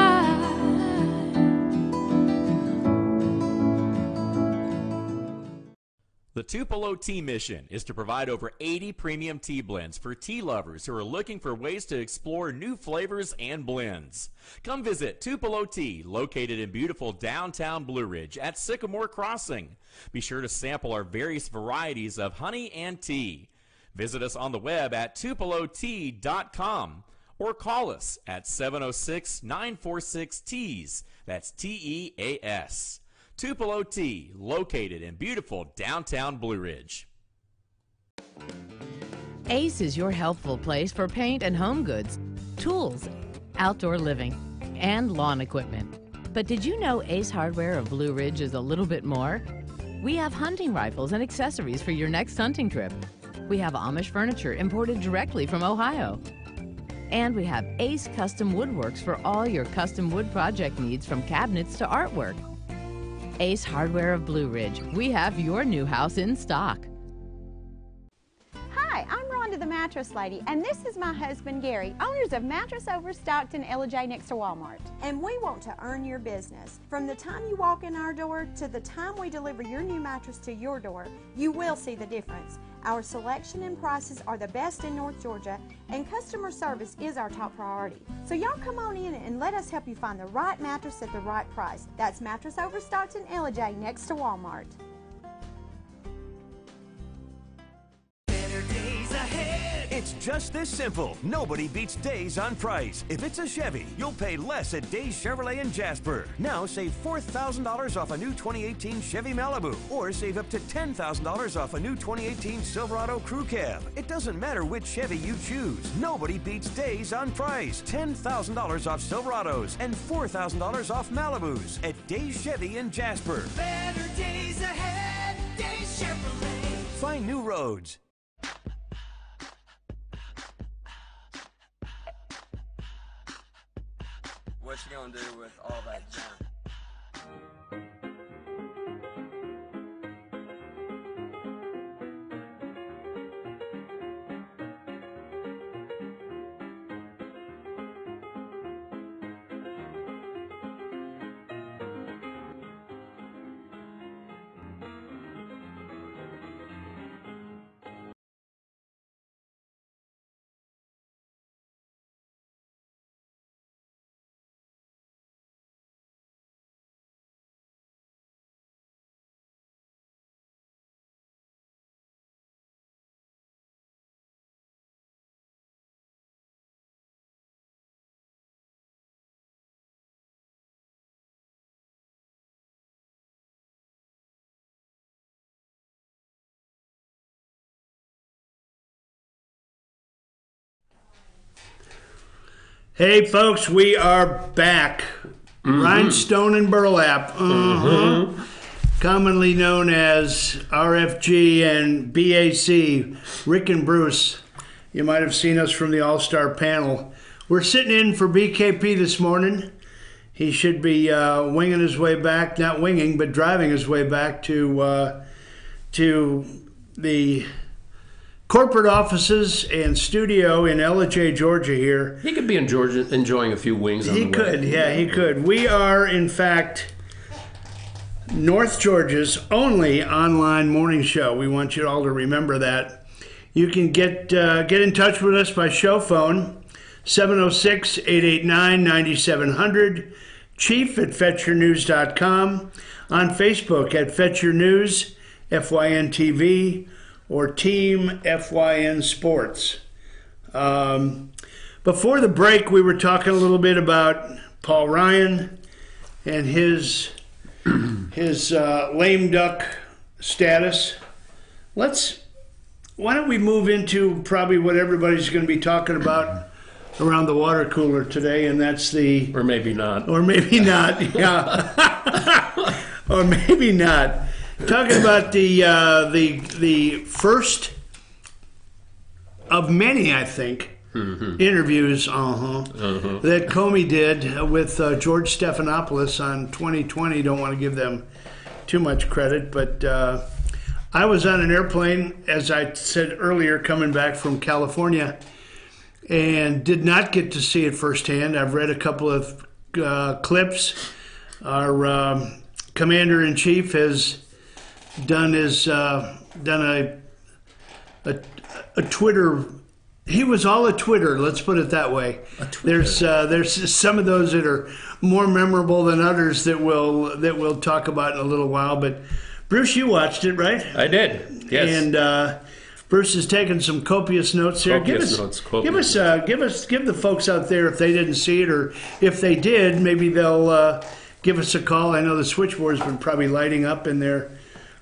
The Tupelo Tea Mission is to provide over 80 premium tea blends for tea lovers who are looking for ways to explore new flavors and blends. Come visit Tupelo Tea, located in beautiful downtown Blue Ridge at Sycamore Crossing. Be sure to sample our various varieties of honey and tea. Visit us on the web at tupelotea.com or call us at 706-946-TEAS. That's TEAS. Tupelo Tea, located in beautiful downtown Blue Ridge. Ace is your healthful place for paint and home goods, tools, outdoor living, and lawn equipment. But did you know Ace Hardware of Blue Ridge is a little bit more? We have hunting rifles and accessories for your next hunting trip. We have Amish furniture imported directly from Ohio. And we have Ace Custom Woodworks for all your custom wood project needs, from cabinets to artwork. Ace Hardware of Blue Ridge. We have your new house in stock. Hi, I'm Rhonda the Mattress Lady, and this is my husband, Gary, owners of Mattress Overstocked in Ella-J next to Walmart. And we want to earn your business. From the time you walk in our door to the time we deliver your new mattress to your door, you will see the difference. Our selection and prices are the best in North Georgia, and customer service is our top priority. So y'all come on in and let us help you find the right mattress at the right price. That's Mattress Overstocked in Ella-J next to Walmart. It's just this simple. Nobody beats Days on price. If it's a Chevy, you'll pay less at Days Chevrolet in Jasper. Now save $4,000 off a new 2018 Chevy Malibu, or save up to $10,000 off a new 2018 Silverado Crew Cab. It doesn't matter which Chevy you choose. Nobody beats Days on price. $10,000 off Silverados and $4,000 off Malibus at Days Chevy in Jasper. Better days ahead, Days Chevrolet. Find new roads. What you gonna do with all that junk? Hey, folks, we are back. Rhinestone and Burlap, commonly known as RFG and BAC, Rick and Bruce. You might have seen us from the All-Star panel. We're sitting in for BKP this morning. He should be winging his way back, not winging, but driving his way back to the corporate offices and studio in Ella-J, Georgia here. He could be in Georgia enjoying a few wings on the way. He could, yeah, he could. We are, in fact, North Georgia's only online morning show. We want you all to remember that. You can get in touch with us by show phone, 706-889-9700, chief@fetchyournews.com, on Facebook at Fetch Your News, FYN TV, or Team FYN Sports. Before the break, we were talking a little bit about Paul Ryan and his lame duck status. Why don't we move into probably what everybody's going to be talking about around the water cooler today, and that's the... Or maybe not. Or maybe not, yeah. Or maybe not. Talking about the first of many, I think, interviews that Comey did with George Stephanopoulos on 2020. Don't want to give them too much credit, but I was on an airplane, as I said earlier, coming back from California, and did not get to see it firsthand. I've read a couple of clips. Our commander-in-chief has done a Twitter. He was all a Twitter. Let's put it that way. There's some of those that are more memorable than others that we'll talk about in a little while. But Bruce, you watched it, right? I did. Yes. And Bruce has taken some copious notes here. Give the folks out there, if they didn't see it, or if they did, maybe they'll give us a call. I know the switchboard's been probably lighting up in there.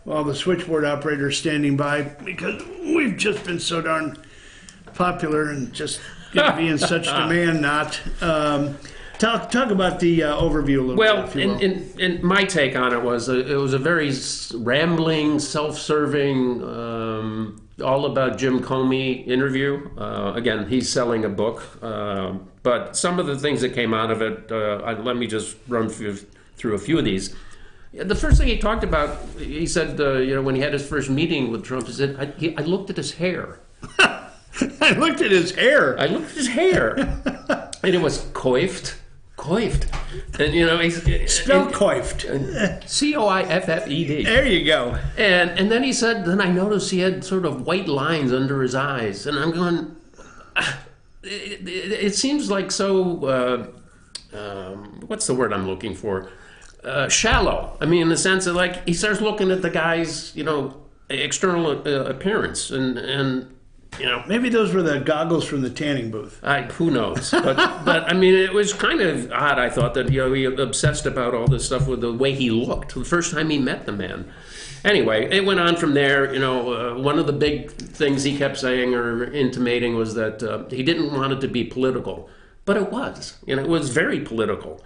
Well, the switchboard operator's standing by because we've just been so darn popular and just going to be in such demand. Talk about the overview a little bit. Well, and my take on it was a very rambling, self-serving, all about Jim Comey interview. Again, he's selling a book, but some of the things that came out of it, let me just run through a few of these. The first thing he talked about, he said, when he had his first meeting with Trump, he said, I looked at his hair. I looked at his hair. And it was coiffed. And, you know, spelled coiffed. Coiffed. There you go. And then he said, then I noticed he had sort of white lines under his eyes. And I'm going, it seems like so, what's the word I'm looking for? Shallow. I mean, in the sense that, like, he starts looking at the guy's, you know, external appearance. And you know, maybe those were the goggles from the tanning booth. Who knows? But I mean, it was kind of odd. I thought that, you know, he obsessed about all this stuff with the way he looked the first time he met the man. Anyway, it went on from there. You know, one of the big things he kept saying or intimating was that he didn't want it to be political, but it was. You know, it was very political.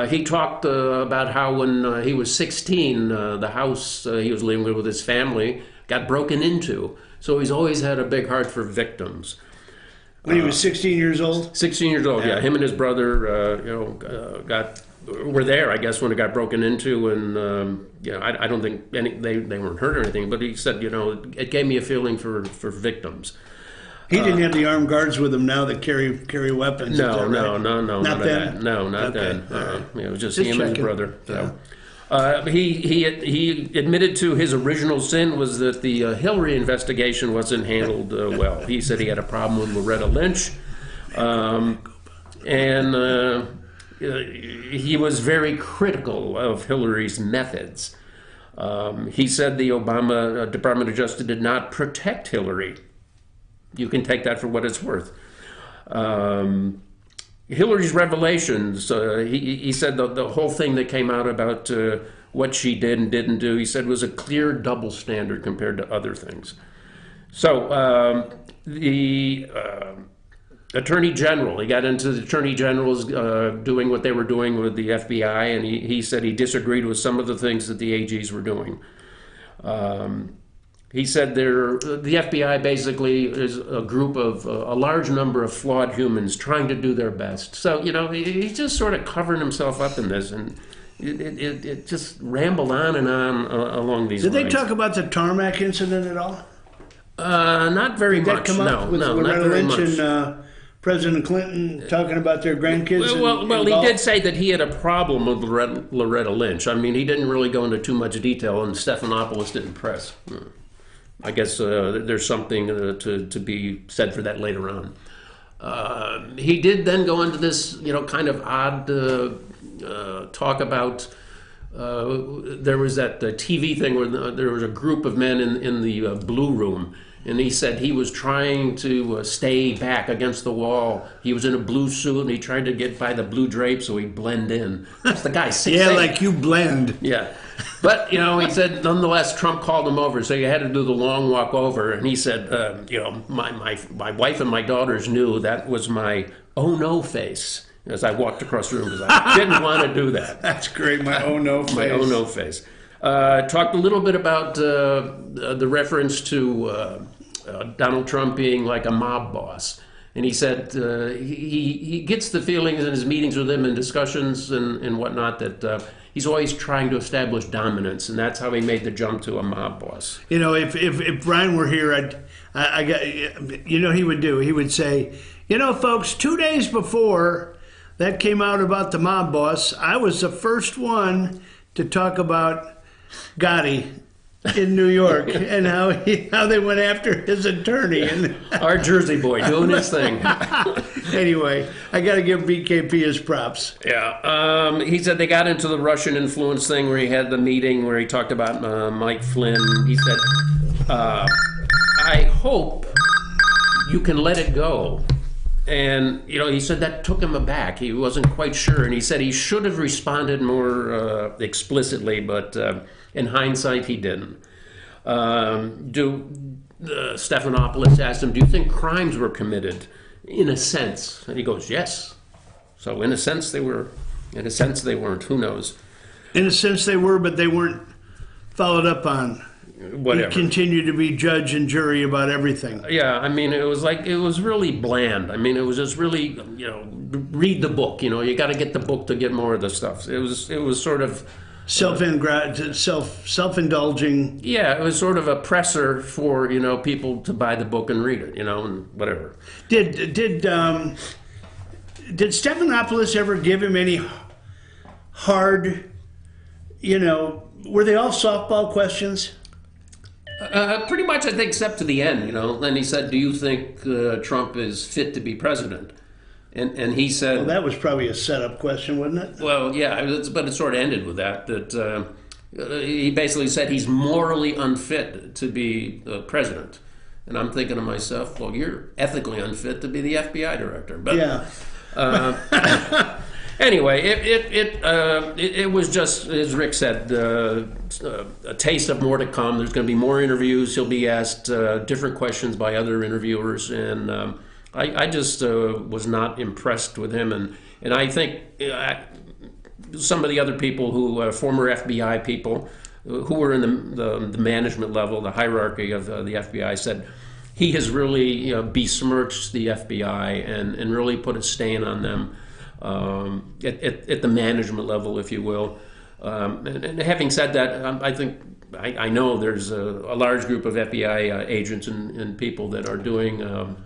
He talked about how when he was 16, the house he was living with his family got broken into. So he's always had a big heart for victims. When he was 16 years old? 16 years old, yeah. Him and his brother, were there, I guess, when it got broken into. And, you know, I don't think they weren't hurt or anything. But he said, you know, it gave me a feeling for victims. He didn't have the armed guards with him now that carry weapons. No. Not then? No, not okay. then. It was just him and his brother. Yeah. So. He admitted to his original sin was that the Hillary investigation wasn't handled well. He said he had a problem with Loretta Lynch, and he was very critical of Hillary's methods. He said the Obama Department of Justice did not protect Hillary. You can take that for what it's worth. Hillary's revelations, he said the whole thing that came out about what she did and didn't do, he said was a clear double standard compared to other things. So the Attorney General, he got into the Attorney General's doing what they were doing with the FBI, and he said he disagreed with some of the things that the AGs were doing. He said the FBI basically is a group of a large number of flawed humans trying to do their best. So, you know, he's just sort of covering himself up in this, and it just rambled on and on along these lines. Did they talk about the tarmac incident at all? Not very much. Did that come up with Loretta Lynch and President Clinton talking about their grandkids? Well, he did say that he had a problem with Loretta Lynch. I mean, he didn't really go into too much detail, and Stephanopoulos didn't press. I guess there's something to be said for that later on. He did then go into this, you know, kind of odd talk about there was that TV thing where there was a group of men in the Blue Room, and he said he was trying to stay back against the wall. He was in a blue suit, and he tried to get by the blue drapes so he'd blend in. That's the guy 6'8". Yeah, like you blend. Yeah. But, you know, he said, nonetheless, Trump called him over, so you had to do the long walk over. And he said, you know, my wife and my daughters knew that was my oh no face as I walked across the room because I didn't want to do that. That's great, my oh no face. My oh no face. Talked a little bit about the reference to Donald Trump being like a mob boss. And he said he gets the feelings in his meetings with him and discussions and whatnot that he's always trying to establish dominance, and that's how he made the jump to a mob boss. You know, if Brian were here, I got, you know, he would say, you know, folks, 2 days before that came out about the mob boss, I was the first one to talk about Gotti in New York and how they went after his attorney. And our Jersey boy doing his thing. Anyway, I got to give BKP his props. Yeah. He said they got into the Russian influence thing where he had the meeting where he talked about Mike Flynn. He said, I hope you can let it go. And, you know, he said that took him aback. He wasn't quite sure. And he said he should have responded more explicitly, but in hindsight, he didn't. Stephanopoulos asked him, do you think crimes were committed? In a sense. And he goes, yes. So in a sense they were. In a sense they weren't. Who knows? In a sense they were, but they weren't followed up on. Whatever. He continued to be judge and jury about everything. Yeah, I mean, it was really bland. I mean, it was just really, you know, read the book. You know, you got to get the book to get more of the stuff. It was sort of self-indulging. Yeah, it was sort of a presser for people to buy the book and read it, and whatever. Did Stephanopoulos ever give him any hard, were they all softball questions? Pretty much, I think, except to the end, Then he said, "Do you think Trump is fit to be president?" And he said... Well, that was probably a setup question, wasn't it? Well, yeah, but it sort of ended with that he basically said he's morally unfit to be president. And I'm thinking to myself, well, you're ethically unfit to be the FBI director. But, yeah. Anyway, it was just, as Rick said, a taste of more to come. There's going to be more interviews. He'll be asked different questions by other interviewers, and I just was not impressed with him. And I think some of the other people who, former FBI people, who were in the management level, the hierarchy of the FBI, said he has really besmirched the FBI and really put a stain on them. At the management level, if you will. And having said that, I think I know there's a large group of FBI agents and people that are doing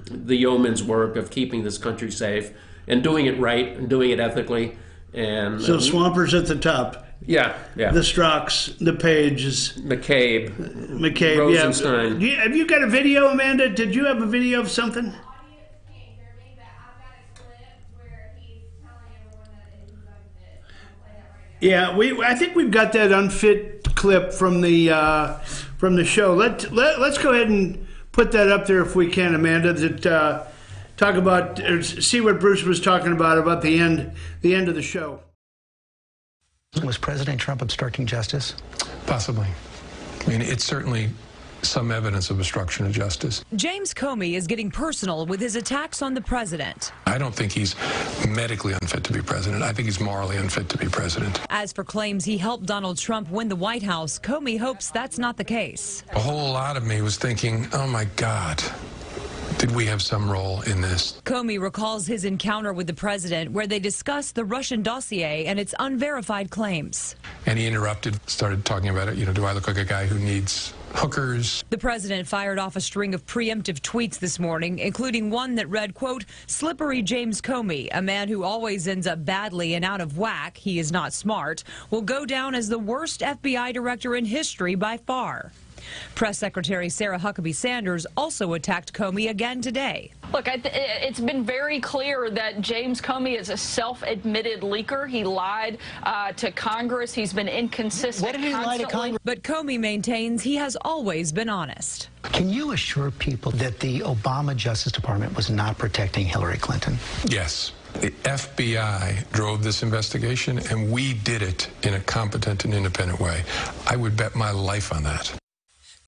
the yeoman's work of keeping this country safe and doing it right and doing it ethically. And so Swamper's at the top. Yeah. The Strocks, the Pages, McCabe, Rosenstein. Yeah. Have you got a video, Amanda? Did you have a video of something? Yeah, I think we've got that unfit clip from the show. Let's go ahead and put that up there if we can, Amanda. That talk about see what Bruce was talking about the end of the show. Was President Trump obstructing justice? Possibly. I mean, it's certainly some evidence of obstruction of justice. James Comey is getting personal with his attacks on the president. I don't think he's medically unfit to be president. I think he's morally unfit to be president. As for claims he helped Donald Trump win the White House, Comey hopes that's not the case. A whole lot of me was thinking, oh my God, did we have some role in this? Comey recalls his encounter with the president where they discussed the Russian dossier and its unverified claims. And he interrupted, started talking about it. Do I look like a guy who needs hookers? The president fired off a string of preemptive tweets this morning, including one that read, quote, "Slippery James Comey, a man who always ends up badly and out of whack, he is not smart, will go down as the worst FBI director in history by far." Press Secretary Sarah Huckabee Sanders also attacked Comey again today. Look, it's been very clear that James Comey is a self-admitted leaker. He lied to Congress. He's been inconsistent. What did he lie to Congress? But Comey maintains he has always been honest. Can you assure people that the Obama Justice Department was not protecting Hillary Clinton? Yes. The FBI drove this investigation, and we did it in a competent and independent way. I would bet my life on that.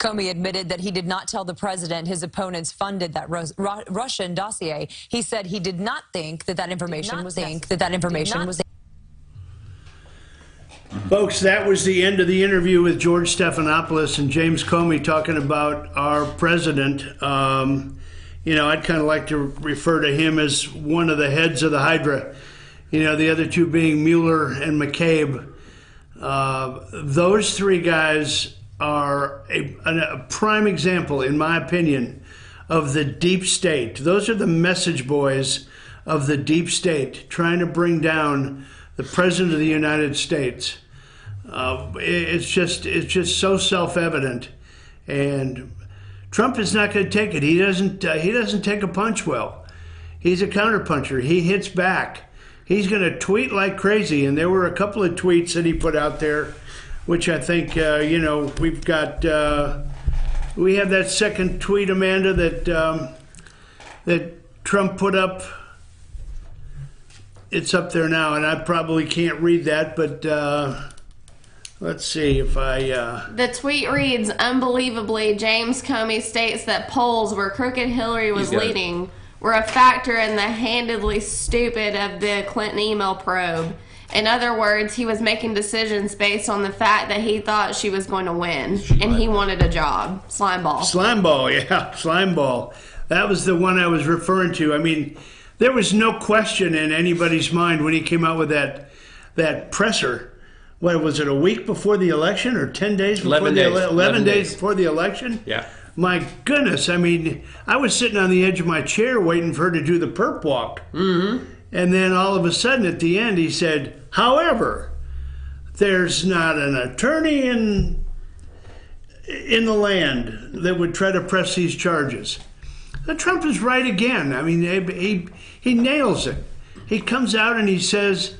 Comey admitted that he did not tell the president his opponents funded that Russian dossier. He said he did not think that information was Folks, that was the end of the interview with George Stephanopoulos and James Comey talking about our president. I'd kind of like to refer to him as one of the heads of the Hydra. The other two being Mueller and McCabe. Those three guys are a prime example, in my opinion, of the deep state. Those are the message boys of the deep state, trying to bring down the President of the United States. It's just so self-evident, and Trump is not going to take it. He doesn't take a punch well. He's a counterpuncher. He hits back. He's going to tweet like crazy, and there were a couple of tweets that he put out there, which I think, we've got, we have that second tweet, Amanda, that Trump put up. It's up there now, and I probably can't read that, but let's see if I... The tweet reads, "Unbelievably, James Comey states that polls where crooked Hillary was leading were a factor in the handedly stupid of the Clinton email probe. In other words, he was making decisions based on the fact that he thought she was going to win, and he wanted a job." Slimeball. Slimeball, yeah, Slimeball. That was the one I was referring to. I mean, there was no question in anybody's mind when he came out with that presser what was it, a week before the election or 10 days before 11 the days. 11 days before the election? Yeah. My goodness, I mean, I was sitting on the edge of my chair waiting for her to do the perp walk. Mm-hmm. And then all of a sudden at the end he said, however, there's not an attorney in the land that would try to press these charges. Now, Trump is right again. I mean, he nails it. He comes out and he says,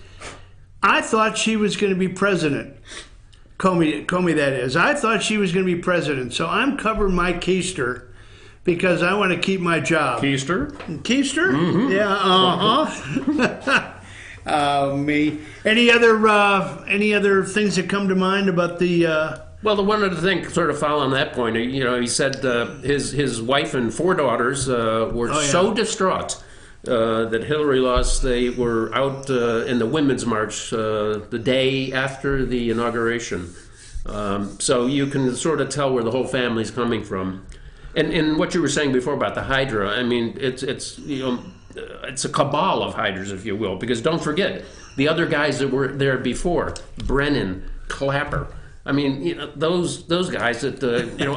I thought she was going to be president. Comey, that is. I thought she was going to be president, so I'm covering my keister because I want to keep my job. Keister? Keister? Mm-hmm. Yeah, me. Any other things that come to mind about the... Well, the one other thing, sort of following that point, he said his wife and 4 daughters were so distraught that Hillary lost. They were out in the Women's March the day after the inauguration. So you can sort of tell where the whole family's coming from. And what you were saying before about the Hydra, I mean, it's a cabal of Hydras, if you will, because don't forget, the other guys that were there before, Brennan, Clapper, I mean, those guys that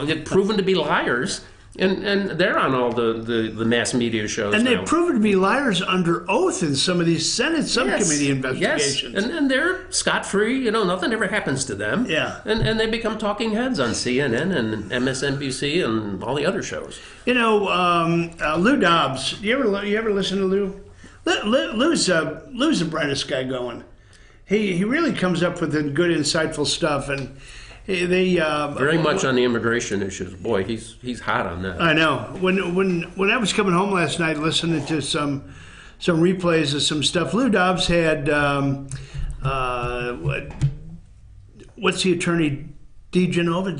get proven to be liars, and they're on all the mass media shows. And now. they've proven to be liars under oath in some of these Senate subcommittee investigations. Yes, and they're scot-free. Nothing ever happens to them. Yeah, and they become talking heads on CNN and MSNBC and all the other shows. Lou Dobbs. You ever listen to Lou? Lou's the brightest guy going. He really comes up with the good, insightful stuff, and they very much on the immigration issues. Boy, he's hot on that. I know. When I was coming home last night, listening to some replays of some stuff, Lou Dobbs had what's the attorney DeGenova?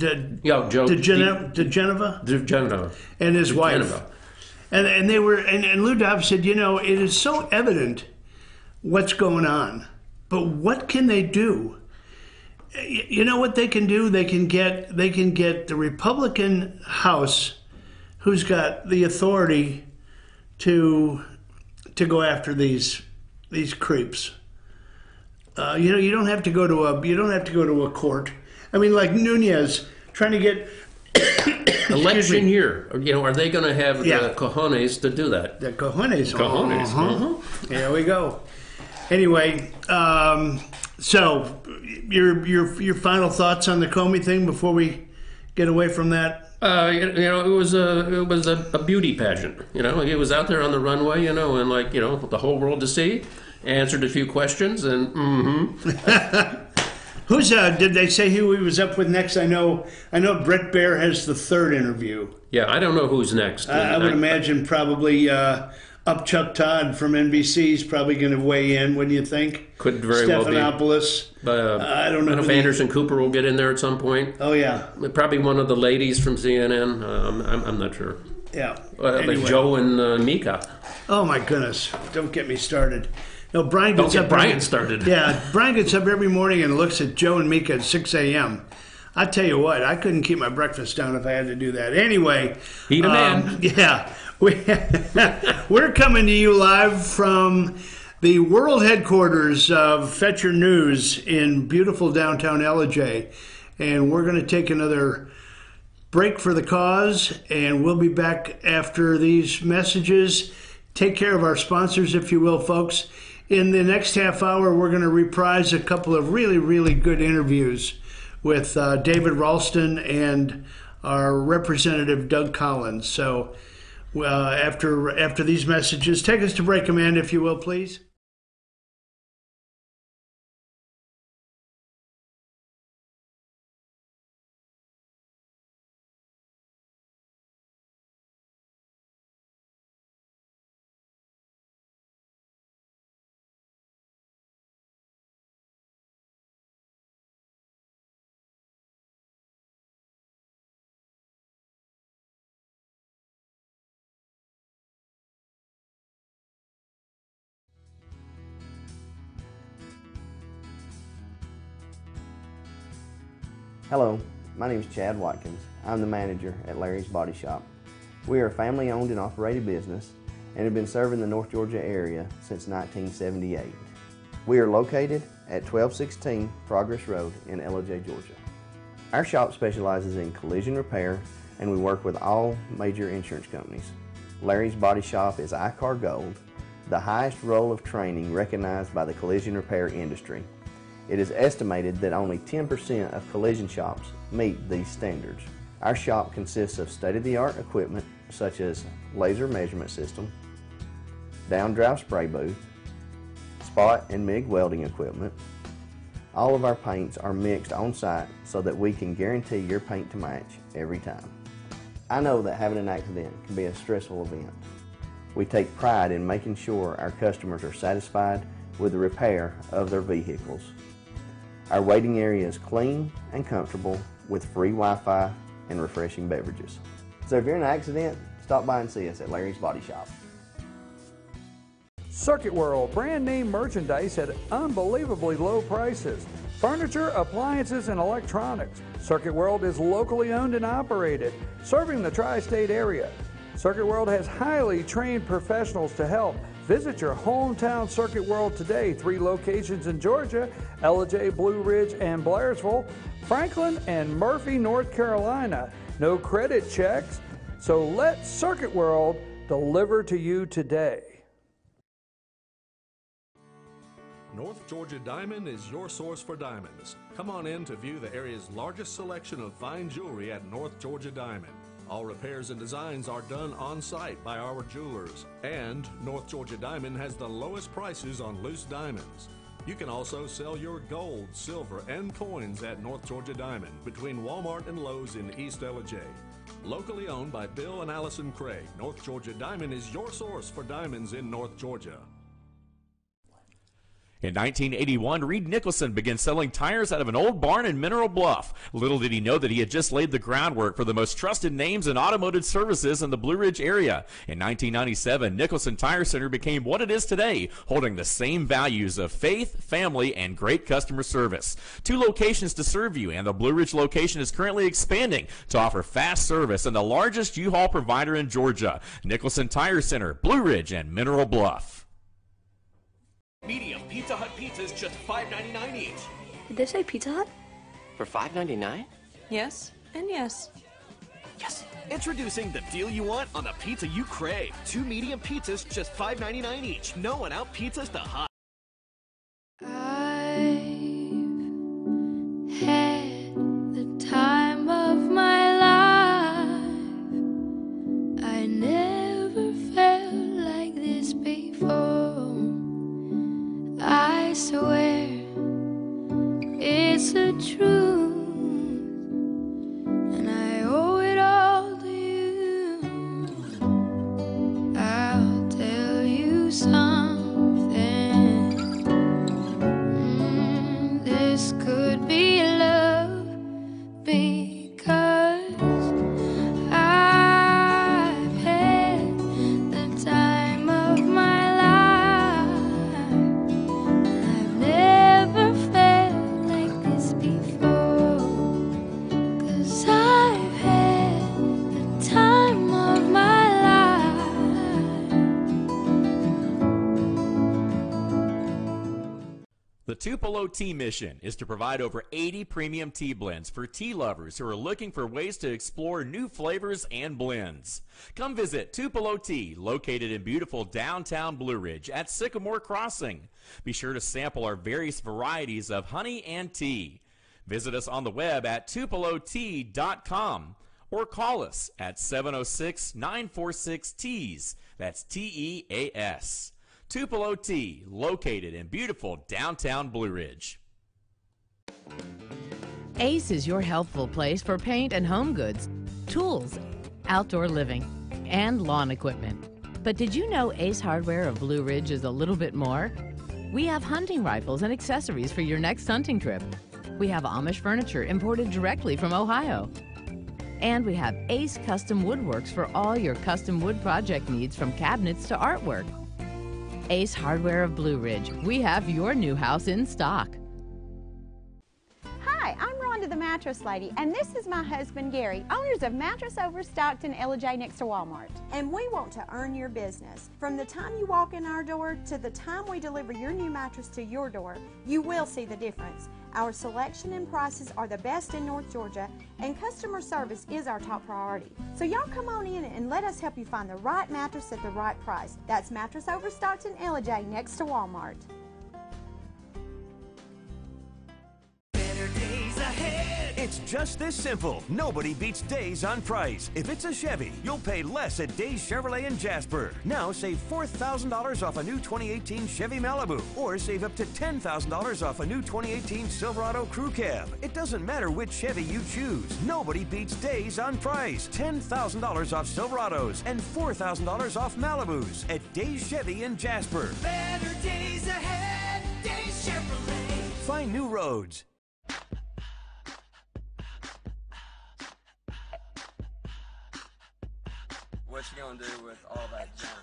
DeGenova, and his wife, and they were and Lou Dobbs said, it is so evident what's going on. But what can they do? You know what they can do? They can get the Republican House, who's got the authority to go after these creeps. You don't have to go to a court. I mean, like Nunez trying to get election year. Are they going to have the cojones to do that? The cojones. Cojones. Uh-huh. There we go. Anyway, so your final thoughts on the Comey thing before we get away from that? It was a beauty pageant. He was out there on the runway, and the whole world to see. Answered a few questions, and Who's did they say who he was up with next? I know Brett Baer has the 3rd interview. Yeah, I don't know who's next. I would imagine probably Chuck Todd from NBC is probably going to weigh in. Wouldn't you think? Could very well be. Stephanopoulos. I don't know if Anderson Cooper will get in there at some point. Oh yeah, probably one of the ladies from CNN. I'm not sure. Yeah, anyway. Like Joe and Mika. Oh my goodness! Don't get me started. No, Brian gets up. Brian started. Yeah, Brian gets up every morning and looks at Joe and Mika at 6 a.m. I tell you what, I couldn't keep my breakfast down if I had to do that. Anyway, he's a man. Yeah, we're coming to you live from the world headquarters of Fetcher News in beautiful downtown Ellijay, and we're going to take another break for the cause, and we'll be back after these messages. Take care of our sponsors, if you will, folks. In the next half hour, we're going to reprise a couple of really, really good interviews with David Ralston and our representative, Doug Collins. So after these messages, take us to break, Amanda, if you will, please. Hello, my name is Chad Watkins. I'm the manager at Larry's Body Shop. We are a family-owned and operated business and have been serving the North Georgia area since 1978. We are located at 1216 Progress Road in Ellijay, Georgia. Our shop specializes in collision repair, and we work with all major insurance companies. Larry's Body Shop is ICAR Gold, the highest role of training recognized by the collision repair industry. It is estimated that only 10% of collision shops meet these standards. Our shop consists of state-of-the-art equipment such as laser measurement system, down-drive spray booth, spot and MIG welding equipment. All of our paints are mixed on site so that we can guarantee your paint to match every time. I know that having an accident can be a stressful event. We take pride in making sure our customers are satisfied with the repair of their vehicles. Our waiting area is clean and comfortable with free Wi-Fi and refreshing beverages. So if you're in an accident, stop by and see us at Larry's Body Shop. Circuit World, brand name merchandise at unbelievably low prices. Furniture, appliances, and electronics. Circuit World is locally owned and operated, serving the tri-state area. Circuit World has highly trained professionals to help. Visit your hometown Circuit World today. 3 locations in Georgia: Ellijay, Blue Ridge, and Blairsville, Franklin, and Murphy, North Carolina. No credit checks, so let Circuit World deliver to you today. North Georgia Diamond is your source for diamonds. Come on in to view the area's largest selection of fine jewelry at North Georgia Diamond. All repairs and designs are done on site by our jewelers. And North Georgia Diamond has the lowest prices on loose diamonds. You can also sell your gold, silver, and coins at North Georgia Diamond between Walmart and Lowe's in East Ellijay. Locally owned by Bill and Allison Craig, North Georgia Diamond is your source for diamonds in North Georgia. In 1981, Reed Nicholson began selling tires out of an old barn in Mineral Bluff. Little did he know that he had just laid the groundwork for the most trusted names in automotive services in the Blue Ridge area. In 1997, Nicholson Tire Center became what it is today, holding the same values of faith, family, and great customer service. 2 locations to serve you, and the Blue Ridge location is currently expanding to offer fast service and the largest U-Haul provider in Georgia. Nicholson Tire Center, Blue Ridge, and Mineral Bluff. Medium Pizza Hut pizzas just $5.99 each. Did they say Pizza Hut? For $5.99? Yes, and yes. Yes. Introducing the deal you want on the pizza you crave. 2 medium pizzas just $5.99 each. No one out pizzas the hot. I've had the time of my life. I never felt like this before. I swear it's the truth, and I owe it all to you. I'll tell you something. This could be love, because I've had the time of my life. The Tupelo Tea mission is to provide over 80 premium tea blends for tea lovers who are looking for ways to explore new flavors and blends. Come visit Tupelo Tea, located in beautiful downtown Blue Ridge at Sycamore Crossing. Be sure to sample our various varieties of honey and tea. Visit us on the web at tupelotea.com or call us at 706-946-TEAS. That's T-E-A-S. Tupelo Tea, located in beautiful downtown Blue Ridge. Ace is your healthful place for paint and home goods, tools, outdoor living, and lawn equipment. But did you know Ace Hardware of Blue Ridge is a little bit more? We have hunting rifles and accessories for your next hunting trip. We have Amish furniture imported directly from Ohio. And we have Ace Custom Woodworks for all your custom wood project needs, from cabinets to artwork. Ace Hardware of Blue Ridge. We have your new house in stock. Hi, I'm Rhonda the Mattress Lady, and this is my husband Gary, owners of Mattress Overstocked in LJ next to Walmart. And we want to earn your business. From the time you walk in our door to the time we deliver your new mattress to your door, you will see the difference. Our selection and prices are the best in North Georgia, and customer service is our top priority. So y'all come on in and let us help you find the right mattress at the right price. That's Mattress Overstocked in LJ next to Walmart. Better days ahead. It's just this simple. Nobody beats Days on price. If it's a Chevy, you'll pay less at Days Chevrolet in Jasper. Now save $4,000 off a new 2018 Chevy Malibu, or save up to $10,000 off a new 2018 Silverado Crew Cab. It doesn't matter which Chevy you choose. Nobody beats Days on price. $10,000 off Silverados and $4,000 off Malibus at Days Chevy in Jasper. Better days ahead. Days Chevrolet. Find new roads. What you gonna do with all that junk?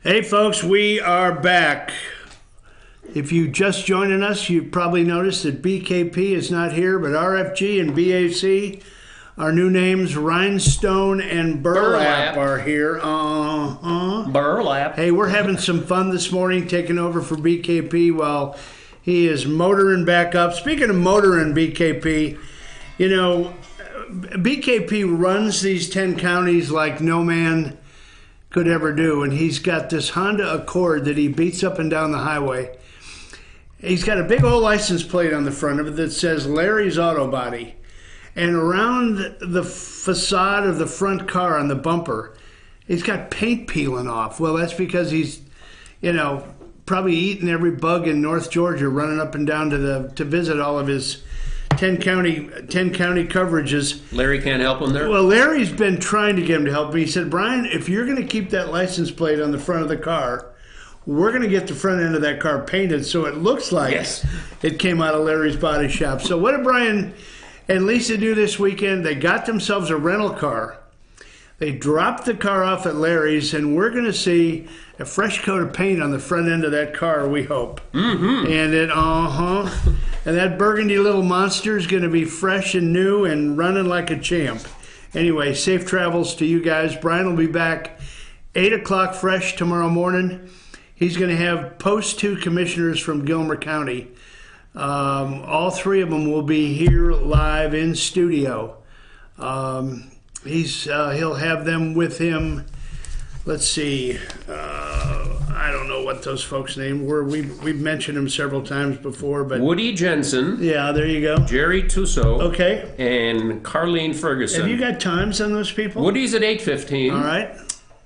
Hey folks, we are back. If you just joining us, you've probably noticed that BKP is not here, but RFG and BAC, our new names, Rhinestone and Burlap are here. Burlap. Hey, we're having some fun this morning, taking over for BKP while he is motoring back up. Speaking of motoring BKP, you know, BKP runs these 10 counties like no man could ever do, and he's got this Honda Accord that he beats up and down the highway. He's got a big old license plate on the front of it that says Larry's Auto Body, and around the facade of the front car on the bumper, he's got paint peeling off. Well, that's because he's, you know, probably eating every bug in North Georgia, running up and down to visit all of his 10 county coverages. Larry can't help him there? Well, Larry's been trying to get him to help me. He said, Brian, if you're going to keep that license plate on the front of the car, we're going to get the front end of that car painted so it looks like it came out of Larry's body shop. So what did Brian and Lisa do this weekend? They got themselves a rental car. They dropped the car off at Larry's, and we're going to see a fresh coat of paint on the front end of that car, we hope. Mm-hmm. And and that burgundy little monster is going to be fresh and new and running like a champ. Anyway, safe travels to you guys. Brian will be back 8 o'clock fresh tomorrow morning. He's going to have post 2 commissioners from Gilmer County. All 3 of them will be here live in studio. He'll have them with him. Let's see. I don't know what those folks' names were. We've mentioned them several times before, but Woody Jensen. Yeah, there you go. Jerry Tusso. Okay. And Carlene Ferguson. Have you got times on those people? Woody's at 8:15. All right.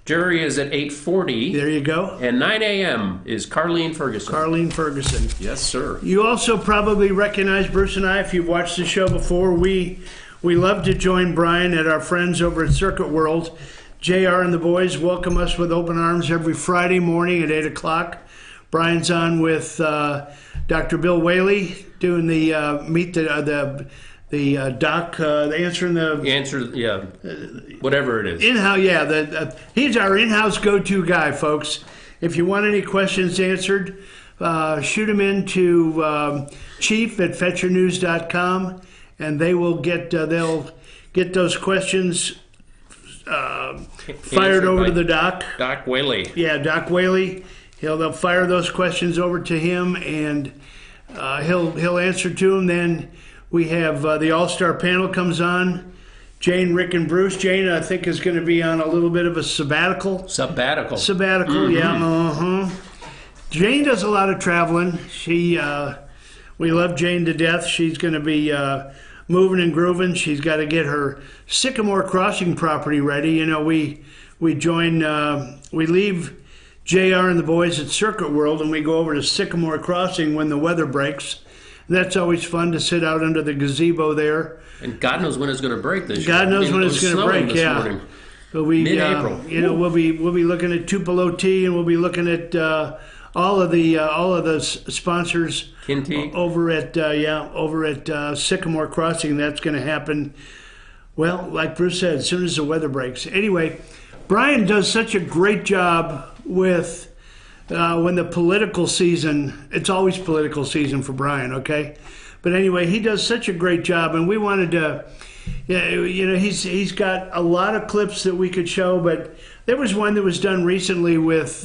Jerry is at 8:40. There you go. And 9 a.m. is Carlene Ferguson. Carlene Ferguson. Yes, sir. You also probably recognize Bruce and I if you've watched the show before. We love to join Brian and our friends over at Circuit World. JR and the boys welcome us with open arms every Friday morning at 8 o'clock. Brian's on with Dr. Bill Whaley doing the doc, answering the... Answer, yeah, whatever it is. In-house, yeah. He's our in-house go-to guy, folks. If you want any questions answered, shoot them in to chief@fetchernews.com, and they will they'll get those questions fired over to the doc. Doc Whaley. Yeah, Doc Whaley. They'll fire those questions over to him, and he'll answer to them. Then we have the All-Star panel comes on. Jane, Rick, and Bruce. Jane, I think, is going to be on a little bit of a sabbatical. Sabbatical, mm-hmm. Yeah. Jane does a lot of traveling. We love Jane to death. She's going to be moving and grooving. She's got to get her Sycamore Crossing property ready. You know, we leave JR and the boys at Circuit World, and we go over to Sycamore Crossing when the weather breaks. And that's always fun to sit out under the gazebo there. And God knows when it's going to break this year. God knows when it's going to break, yeah. But mid-April. We'll be looking at Tupelo Tea, and we'll be looking at all of the sponsors over at Sycamore Crossing. That's going to happen. Well, like Bruce said, as soon as the weather breaks. Anyway, Brian does such a great job with when the political season. It's always political season for Brian, okay? But anyway, he does such a great job, and we wanted to. He's got a lot of clips that we could show, but there was one that was done recently with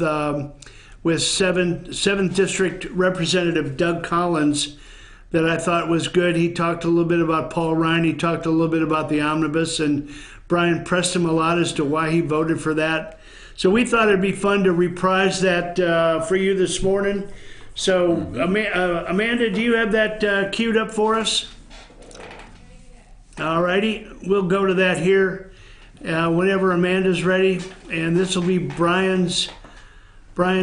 7th District Representative Doug Collins that I thought was good. He talked a little bit about Paul Ryan. He talked a little bit about the omnibus, and Brian pressed him a lot as to why he voted for that. So we thought it'd be fun to reprise that for you this morning. So, Amanda, do you have that queued up for us? All righty, we'll go to that here whenever Amanda's ready, and this will be Brian's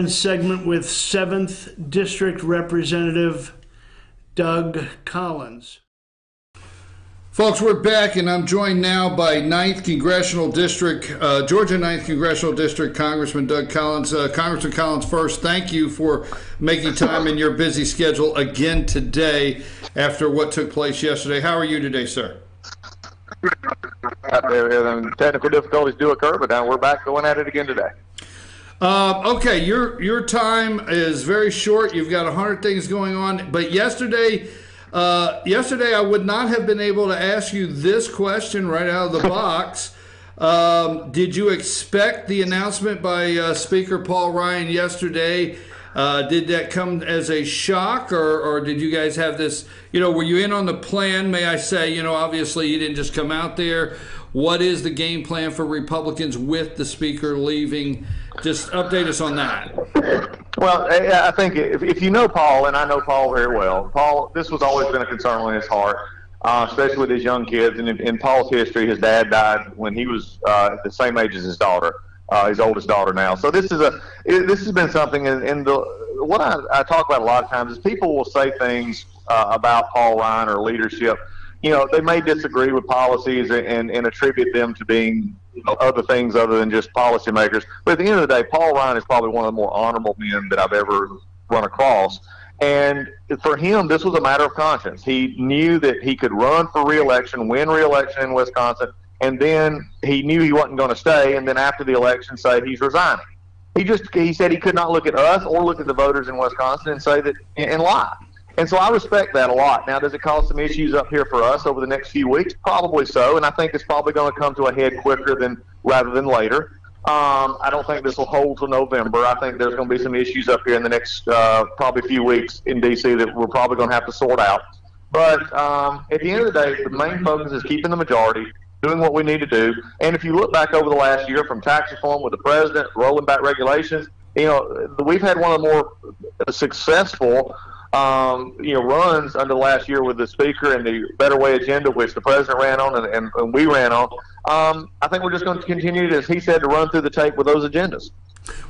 segment with 7th District Representative Doug Collins. Folks, we're back, and I'm joined now by 9th Congressional District, Georgia 9th Congressional District Congressman Doug Collins. Congressman Collins, first, thank you for making time in your busy schedule again today after what took place yesterday. How are you today, sir? Technical difficulties do occur, but now we're back going at it again today. Okay, your time is very short. You've got 100 things going on, but yesterday I would not have been able to ask you this question right out of the box. Did you expect the announcement by Speaker Paul Ryan yesterday? Did that come as a shock, or did you guys have this, were you in on the plan, may I say? Obviously you didn't just come out there. What is the game plan for Republicans with the Speaker leaving? Just update us on that. Well, I think if you know Paul, and I know Paul very well, Paul, this was always been a concern on his heart, especially with his young kids. And in Paul's history, his dad died when he was the same age as his daughter. His oldest daughter now. So this has been something, and what I talk about a lot of times is people will say things about Paul Ryan or leadership. They may disagree with policies and attribute them to being other things other than just policymakers. But at the end of the day, Paul Ryan is probably one of the more honorable men that I've ever run across. And for him, this was a matter of conscience. He knew that he could run for re-election, win re-election in Wisconsin, and then he knew he wasn't going to stay, and then after the election say he's resigning. He said he could not look at us or look at the voters in Wisconsin and say that and lie. And so I respect that a lot. Now, does it cause some issues up here for us over the next few weeks? Probably so, and I think it's probably going to come to a head quicker rather than later. I don't think this will hold till November. I think there's going to be some issues up here in the next probably few weeks in D.C. that we're probably going to have to sort out. But at the end of the day, the main focus is keeping the majority, doing what we need to do. And if you look back over the last year from tax reform with the president, rolling back regulations, we've had one of the more successful runs under the last year with the speaker and the Better Way agenda, which the president ran on and we ran on. I think we're just going to continue, as he said, to run through the tape with those agendas.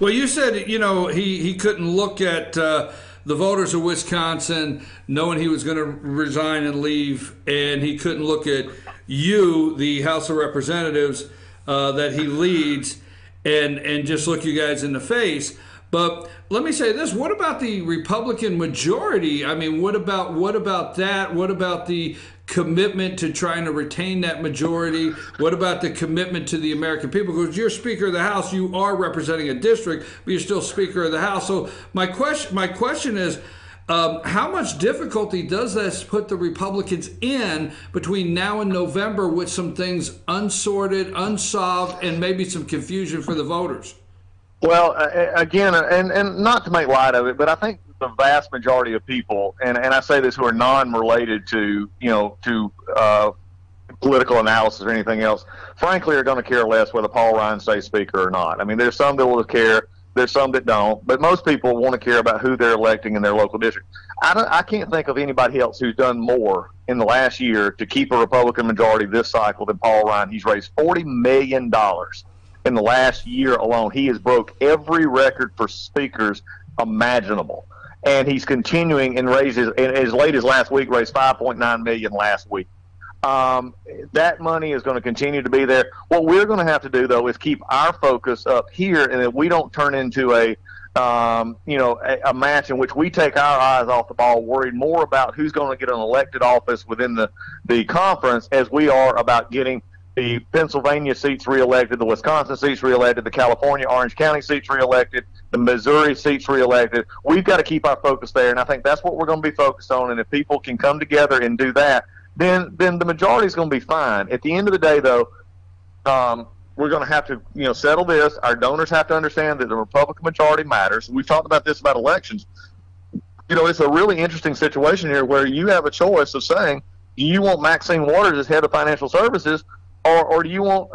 Well, you said, he couldn't look at the voters of Wisconsin knowing he was going to resign and leave, and he couldn't look at you, the House of Representatives that he leads, and just look you guys in the face. But let me say this, what about the Republican majority? I mean, what about that? What about the commitment to trying to retain that majority? What about the commitment to the American people? Because you're Speaker of the House, you are representing a district, but you're still Speaker of the House. So my question is, how much difficulty does this put the Republicans in between now and November with some things unsorted, unsolved, and maybe some confusion for the voters? Well, again, and not to make light of it, but I think the vast majority of people, and I say this, who are non-related to political analysis or anything else, frankly, are going to care less whether Paul Ryan stays Speaker or not. I mean, there's some that will care. There's some that don't, but most people want to care about who they're electing in their local district. I can't think of anybody else who's done more in the last year to keep a Republican majority this cycle than Paul Ryan. He's raised $40 million in the last year alone. He has broke every record for speakers imaginable, and he's continuing and raises. And as late as last week, raised $5.9 million last week. That money is going to continue to be there. What we're going to have to do, though, is keep our focus up here, and that we don't turn into a match in which we take our eyes off the ball, worried more about who's going to get an elected office within the conference as we are about getting the Pennsylvania seats reelected, the Wisconsin seats reelected, the California, Orange County seats reelected, the Missouri seats reelected. We've got to keep our focus there, and I think that's what we're going to be focused on. And if people can come together and do that, then the majority is going to be fine. At the end of the day, though, we're going to have to settle this. Our donors have to understand that the Republican majority matters. We've talked about this about elections. It's a really interesting situation here where you have a choice of saying, do you want Maxine Waters as head of financial services, or do you want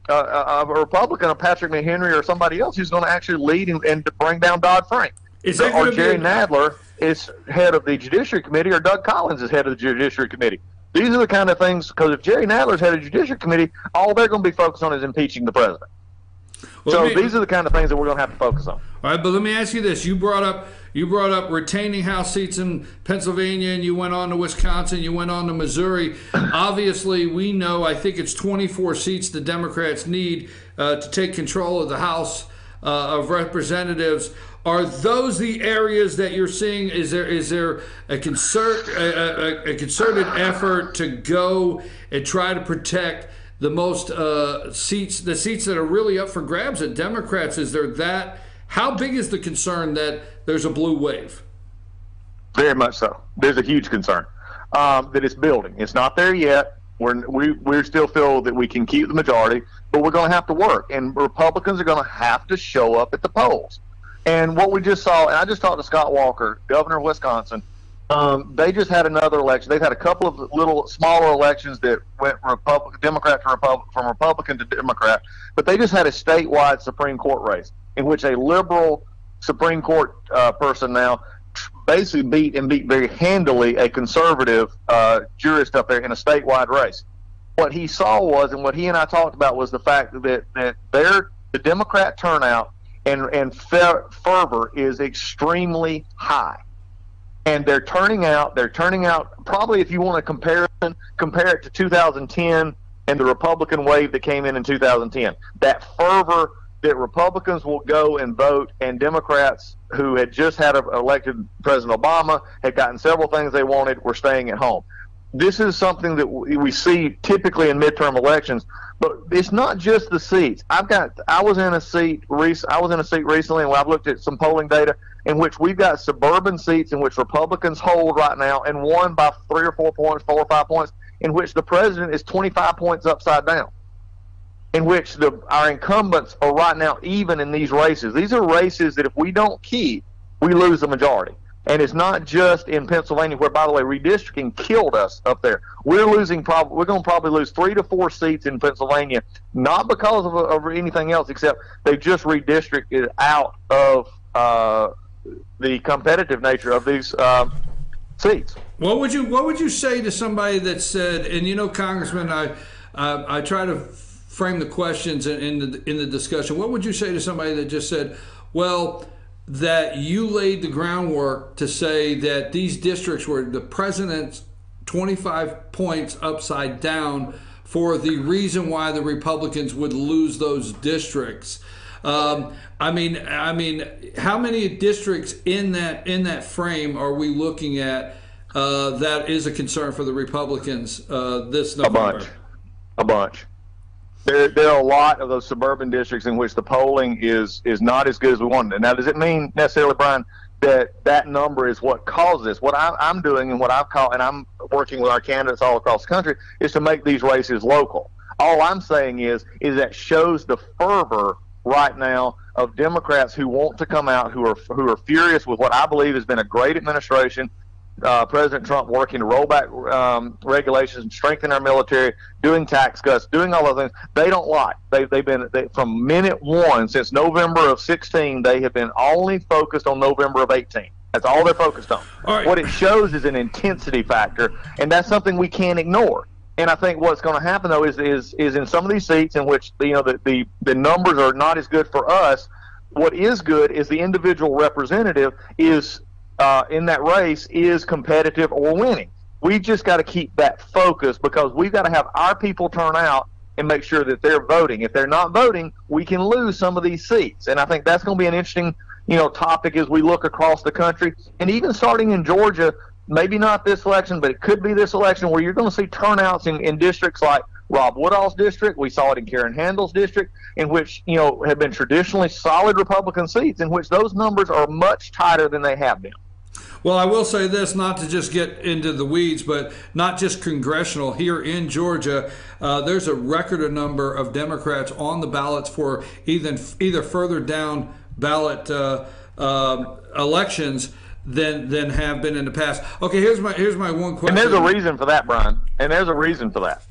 a Republican, a Patrick McHenry, or somebody else who's going to actually lead and to bring down Dodd-Frank? Or Jerry Nadler is head of the Judiciary Committee, or Doug Collins is head of the Judiciary Committee. These are the kind of things, because if Jerry Nadler's head of the Judiciary Committee, all they're going to be focused on is impeaching the president. These are the kind of things that we're going to have to focus on. All right, but let me ask you this: you brought up retaining House seats in Pennsylvania, and you went on to Wisconsin, you went on to Missouri. Obviously, we know, I think it's 24 seats the Democrats need to take control of the House of Representatives. Are those the areas that you're seeing? Is there a concerted effort to go and try to protect the most seats, the seats that are really up for grabs at Democrats? Is there that? How big is the concern that there's a blue wave? Very much so. There's a huge concern that it's building. It's not there yet. We still feel that we can keep the majority, but we're going to have to work, and Republicans are going to have to show up at the polls. And what we just saw, and I just talked to Scott Walker, governor of Wisconsin. They just had another election. They've had a couple of little smaller elections that went Democrat to from Republican to Democrat, but they just had a statewide Supreme Court race in which a liberal Supreme Court person now basically beat very handily a conservative jurist up there in a statewide race. What he saw was, and what he and I talked about, was the fact that the Democrat turnout and fervor is extremely high. And they're turning out probably, if you want to compare it to 2010 and the Republican wave that came in 2010. That fervor that Republicans will go and vote, and Democrats who had just had elected President Obama, had gotten several things they wanted, were staying at home. This is something that we see typically in midterm elections, but it's not just the seats. I was in a seat recently, and I've looked at some polling data in which we've got suburban seats in which Republicans hold right now and won by 3 or 4 points, 4 or 5 points, in which the president is 25 points upside down, in which our incumbents are right now even in these races. These are races that if we don't keep, we lose the majority. And it's not just in Pennsylvania, where, by the way, redistricting killed us up there. We're going to probably lose 3 to 4 seats in Pennsylvania, not because of anything else, except they just redistricted out of the competitive nature of these seats. What would you say to somebody that said, and Congressman, I try to frame the questions in the discussion. What would you say to somebody that just said, well, that you laid the groundwork to say that these districts were the president's 25 points upside down for the reason why the Republicans would lose those districts? I mean, how many districts in that frame are we looking at that is a concern for the Republicans this November? A bunch. There are a lot of those suburban districts in which the polling is not as good as we wanted. Now, does it mean necessarily, Brian, that number is what caused this? What I'm doing and what and I'm working with our candidates all across the country, is to make these races local. All I'm saying is that shows the fervor right now of Democrats who want to come out, who are furious with what I believe has been a great administration. President Trump working to roll back regulations, strengthen our military, doing tax cuts, doing all those things. They don't like. They've been from minute one since November of 16. They have been only focused on November of 18. That's all they're focused on. Right. What it shows is an intensity factor, and that's something we can't ignore. And I think what's going to happen though is in some of these seats in which the numbers are not as good for us. What is good is the individual representative is in that race is competitive or winning. We just got to keep that focus because we've got to have our people turn out and make sure that they're voting. If they're not voting, we can lose some of these seats. And I think that's going to be an interesting, topic as we look across the country. And even starting in Georgia, maybe not this election, but it could be this election where you're going to see turnouts in districts like Rob Woodall's district. We saw it in Karen Handel's district, in which, have been traditionally solid Republican seats, in which those numbers are much tighter than they have been. Well, I will say this, not to just get into the weeds, but not just congressional. Here in Georgia, there's a record number of Democrats on the ballots for either further down ballot elections than have been in the past. Okay, here's my one question. And there's a reason for that, Brian. And there's a reason for that.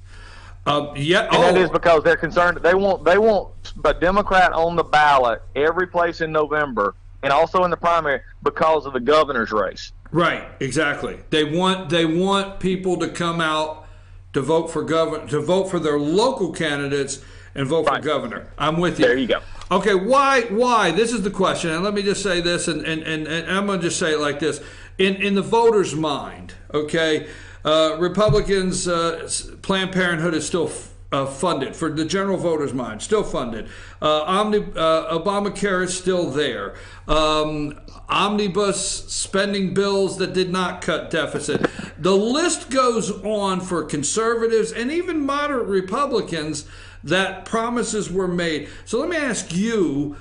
That is because they're concerned. They want a Democrat on the ballot every place in November, and also in the primary because of the governor's race. Right, exactly. They want people to come out to vote for to vote for their local candidates and vote for governor. I'm with you. There you go. Okay, why? This is the question, and let me just say this, and I'm going to just say it like this. In the voter's mind, okay, Republicans, Planned Parenthood is still funded for the general voter's mind, still funded. Obamacare is still there. Omnibus spending bills that did not cut deficit. The list goes on for conservatives and even moderate Republicans that promises were made. So let me ask you,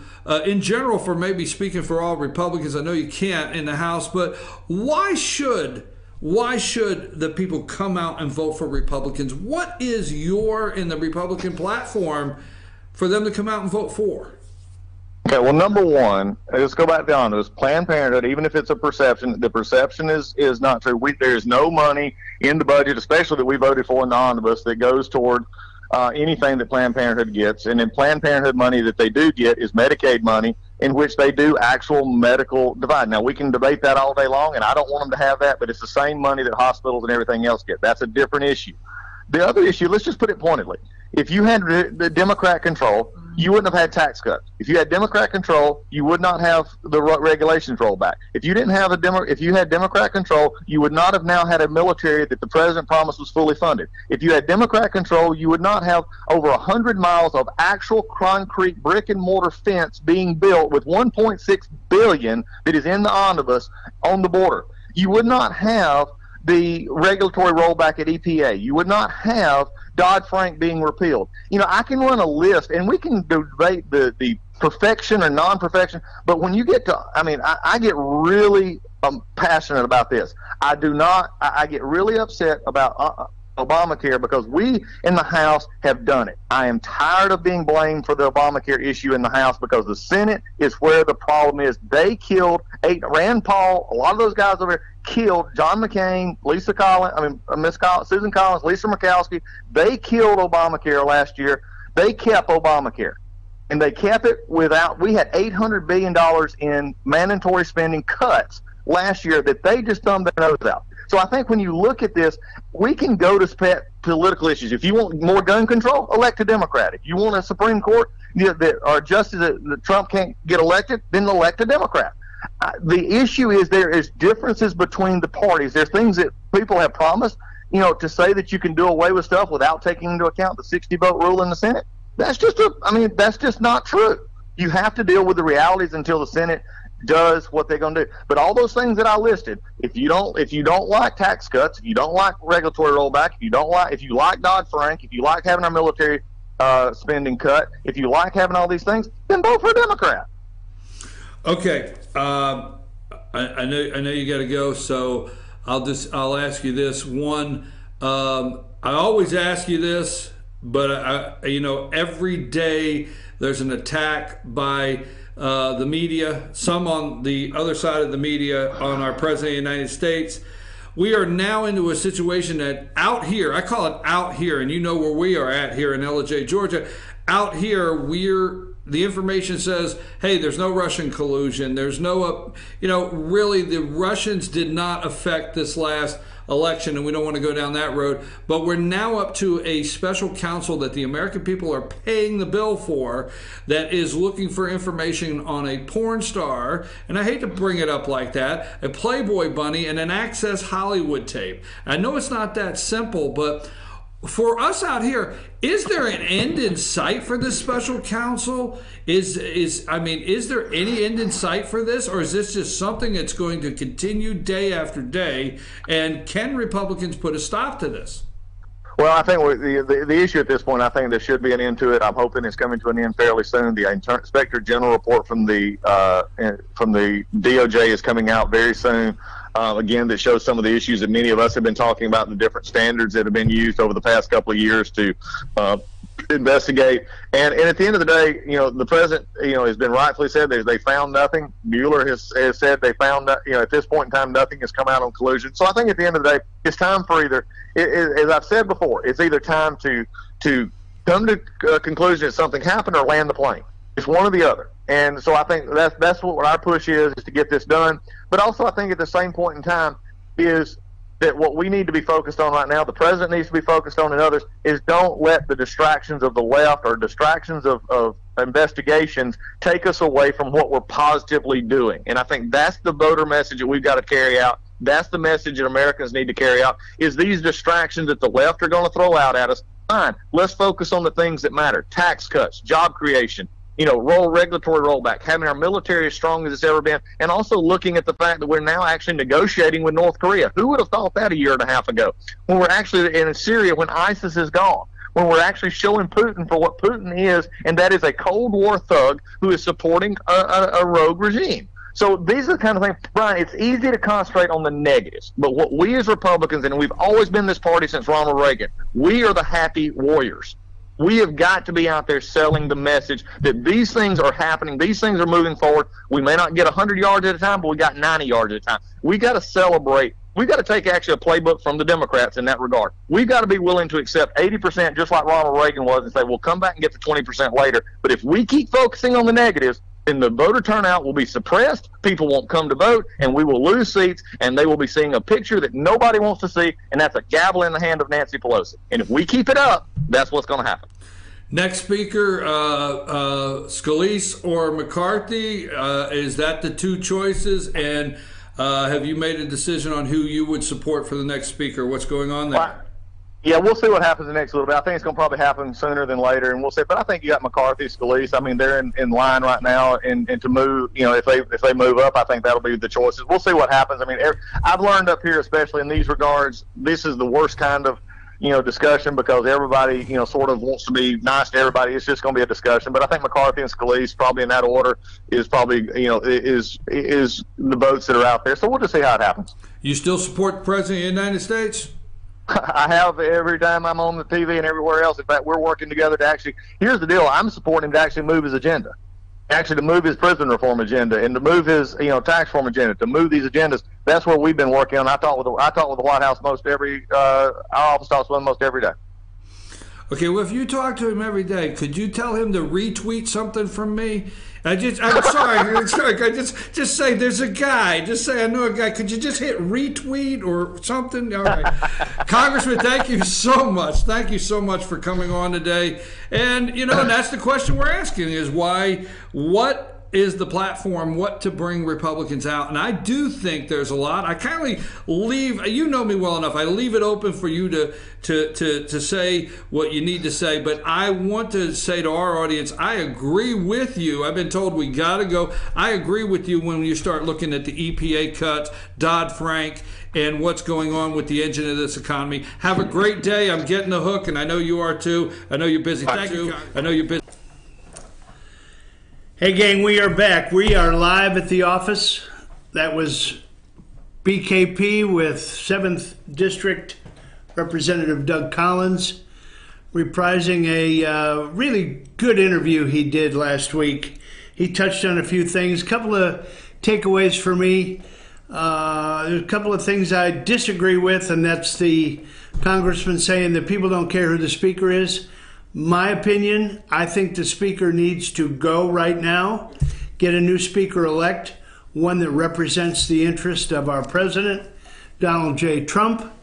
in general, for maybe speaking for all Republicans, I know you can't in the House, but why should the people come out and vote for Republicans? What is in the Republican platform for them to come out and vote for? Okay, well, number one, let's go back down to this. Planned Parenthood, even if it's a perception, the perception is not true. There's no money in the budget, especially that we voted for in the omnibus, that goes toward anything that Planned Parenthood gets. And in Planned Parenthood money that they do get is Medicaid money, in which they do actual medical divide. Now, we can debate that all day long, and I don't want them to have that, but it's the same money that hospitals and everything else get. That's a different issue. The other issue, let's just put it pointedly. If you had the Democrat control, you wouldn't have had tax cuts. If you had Democrat control, you would not have the regulations rolled back. If you didn't have if you had Democrat control, you would not have now had a military that the president promised was fully funded. If you had Democrat control, you would not have over 100 miles of actual concrete brick and mortar fence being built with $1.6 billion that is in the omnibus on the border. You would not have the regulatory rollback at EPA. You would not have Dodd-Frank being repealed. I can run a list, and we can debate the perfection or non-perfection, but when you get to, I get really passionate about this. I get really upset about Obamacare because we in the House have done it. I am tired of being blamed for the Obamacare issue in the House because the Senate is where the problem is. They killed Rand Paul, a lot of those guys over there killed John McCain, Susan Collins, Lisa Murkowski. They killed Obamacare last year. They kept Obamacare. And they kept it without, we had $800 billion in mandatory spending cuts last year that they just thumbed their nose out. So I think when you look at this, we can go to political issues. If you want more gun control, elect a Democrat. If you want a Supreme Court or justice that Trump can't get elected, then elect a Democrat. The issue is there is differences between the parties. There's things that people have promised, to say that you can do away with stuff without taking into account the 60-vote rule in the Senate. That's just not true. You have to deal with the realities until the Senate does what they're going to do. But all those things that I listed, if you don't like tax cuts, if you don't like regulatory rollback, if you like Dodd-Frank, if you like having our military spending cut, if you like having all these things, then vote for a Democrat. Okay, I know you got to go, so I'll ask you this one. I always ask you this, but every day there's an attack by the media, some on the other side of the media, on our president of the United States. we are now into a situation that out here, I call it out here, and you know where we are at here in Ellijay, Georgia. Out here, the information says, hey, there's no Russian collusion. There's no, really the Russians did not affect this last election, and we don't want to go down that road. But we're now up to a special counsel that the American people are paying the bill for that is looking for information on a porn star, and I hate to bring it up like that, a Playboy bunny, and an Access Hollywood tape. I know it's not that simple, but for us out here, is there an end in sight for this special counsel? Is there any end in sight for this, or is this just something that's going to continue day after day? And can Republicans put a stop to this? Well, I think the issue at this point, I think there should be an end to it. I'm hoping it's coming to an end fairly soon. The Inspector General report from the DOJ is coming out very soon. Again, that shows some of the issues that many of us have been talking about, the different standards that have been used over the past couple of years to investigate. And at the end of the day, the president, has been rightfully said they found nothing. Mueller has said they found, at this point in time, nothing has come out on collusion. So I think at the end of the day, it's time for as I've said before, it's either time to come to a conclusion that something happened or land the plane. It's one or the other. And so I think that's what our push is to get this done. But also I think at the same point in time is that what we need to be focused on right now, the president needs to be focused on, and others, is don't let the distractions of the left or distractions of investigations take us away from what we're positively doing. And I think that's the voter message that we've got to carry out. That's the message that Americans need to carry out, is these distractions that the left are going to throw out at us. Fine, let's focus on the things that matter. Tax cuts, job creation, regulatory rollback, having our military as strong as it's ever been, and also looking at the fact that we're now actually negotiating with North Korea. Who would have thought that a year and a half ago? When we're actually in Syria, when ISIS is gone, when we're actually showing Putin for what Putin is, and that is a Cold War thug who is supporting a rogue regime. So these are the kind of things, Brian, it's easy to concentrate on the negatives, but what we as Republicans, and we've always been this party since Ronald Reagan, we are the happy warriors. We have got to be out there selling the message that these things are happening. These things are moving forward. We may not get 100 yards at a time, but we got 90 yards at a time. We got to celebrate. We've got to take actually a playbook from the Democrats in that regard. We've got to be willing to accept 80%, just like Ronald Reagan was, and say, we'll come back and get the 20% later. But if we keep focusing on the negatives, then the voter turnout will be suppressed, people won't come to vote, and we will lose seats, and they will be seeing a picture that nobody wants to see, and that's a gavel in the hand of Nancy Pelosi. And if we keep it up, that's what's going to happen. Next speaker, Scalise or McCarthy, is that the two choices? And have you made a decision on who you would support for the next speaker? What's going on there? Well, yeah, we'll see what happens the next little bit. I think it's going to probably happen sooner than later, and we'll see. But I think you got McCarthy, Scalise. I mean, they're in line right now, and to move, if they move up, I think that'll be the choices. We'll see what happens. I mean, I've learned up here, especially in these regards, this is the worst kind of discussion, because everybody sort of wants to be nice to everybody. It's just going to be a discussion. But I think McCarthy and Scalise, probably in that order, is probably is the votes that are out there. So we'll just see how it happens. You still support the President of the United States? I have every time I'm on the TV and everywhere else. In fact, we're working together to actually, here's the deal, I'm supporting him to actually move his agenda, actually to move his prison reform agenda, and to move his tax reform agenda, to move these agendas. That's what we've been working on. I talk with the White House our office talks with him most every day. Okay, well, if you talk to him every day, could you tell him to retweet something from me? I'm sorry. Just say there's a guy. Just say I know a guy. Could you just hit retweet or something? All right, Congressman, thank you so much. Thank you so much for coming on today. And and that's the question we're asking: is what is the platform, what to bring Republicans out? And I do think there's a lot. I kind of leave, you know me well enough, I leave it open for you to say what you need to say, but I want to say to our audience, I agree with you. I've been told we got to go. I agree with you when you start looking at the EPA cuts, Dodd-Frank, and what's going on with the engine of this economy. Have a great day. I'm getting the hook, and I know you are too. I know you're busy. Thank you. I know you're busy. Hey gang, we are back. We are live at the office. That was BKP with 7th District Representative Doug Collins, reprising a really good interview he did last week. He touched on a few things. A couple of takeaways for me. There's a couple of things I disagree with, and that's the congressman saying that people don't care who the speaker is. My opinion, I think the speaker needs to go right now, get a new speaker elect, one that represents the interest of our president, Donald J. Trump.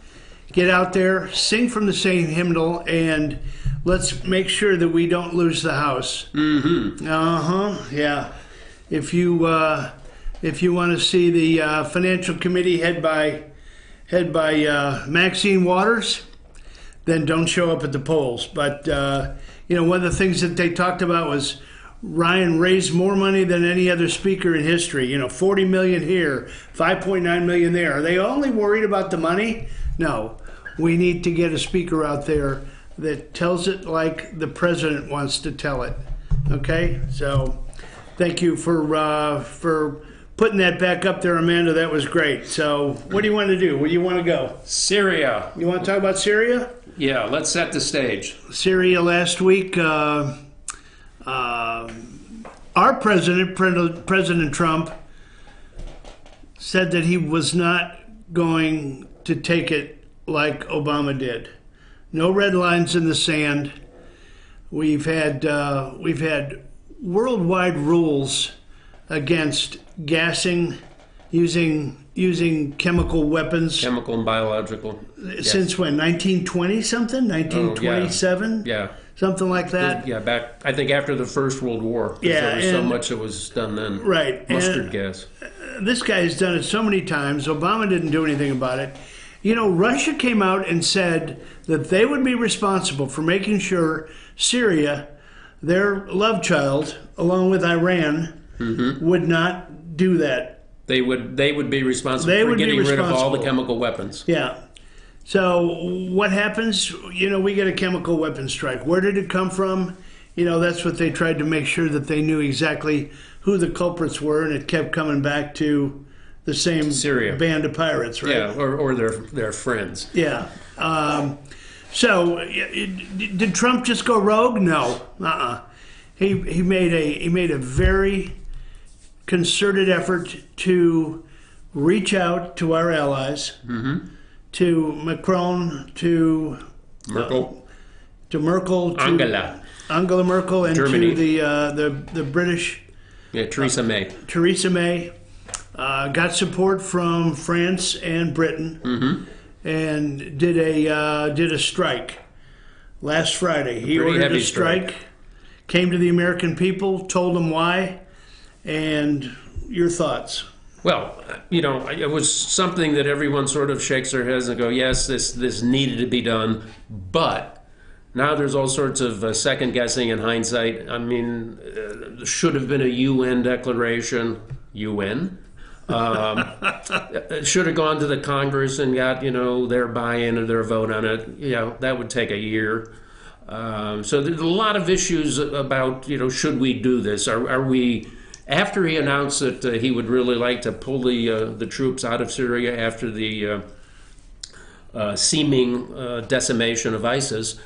Get out there, sing from the same hymnal, and let's make sure that we don't lose the House. Yeah. If you want to see the Financial Committee head by Maxine Waters, then don't show up at the polls. But one of the things that they talked about was Ryan raised more money than any other speaker in history. $40 million here, $5.9 million there. Are they only worried about the money? No. We need to get a speaker out there that tells it like the president wants to tell it. Okay? So thank you for putting that back up there, Amanda. That was great. So what do you want to do? Where do you want to go? Syria. You want to talk about Syria? Yeah, let's set the stage. Syria last week, our President Trump, said that he was not going to take it like Obama did. No red lines in the sand. We've had worldwide rules against gassing, using chemical weapons. Chemical and biological. Since when? 1920 something? 1927? Yeah. Something like that? Yeah, back, I think after the First World War. Yeah. There was so much that was done then. Right. Mustard gas. This guy has done it so many times. Obama didn't do anything about it. Russia came out and said that they would be responsible for making sure Syria, their love child, along with Iran, would not do that. They would be responsible for getting rid of all the chemical weapons. Yeah. So what happens? We get a chemical weapon strike. Where did it come from? That's what they tried to make sure that they knew exactly who the culprits were, and it kept coming back to the same Syria band of pirates, right? Yeah, or their friends. Yeah. So did Trump just go rogue? No. He made a very concerted effort to reach out to our allies, to Macron, to Merkel, to Angela Merkel, and Germany. To the British. Yeah, Theresa May. Theresa May got support from France and Britain, and did a strike last Friday. He ordered a strike. Came to the American people, told them why, and your thoughts. Well, it was something that everyone sort of shakes their heads and go, yes, this needed to be done, but now there's all sorts of second guessing in hindsight. I mean, should have been a UN declaration. UN. Should have gone to the Congress and got, their buy-in or their vote on it. That would take a year. So there's a lot of issues about, should we do this? Are we, after he announced that he would really like to pull the troops out of Syria after the seeming decimation of ISIS,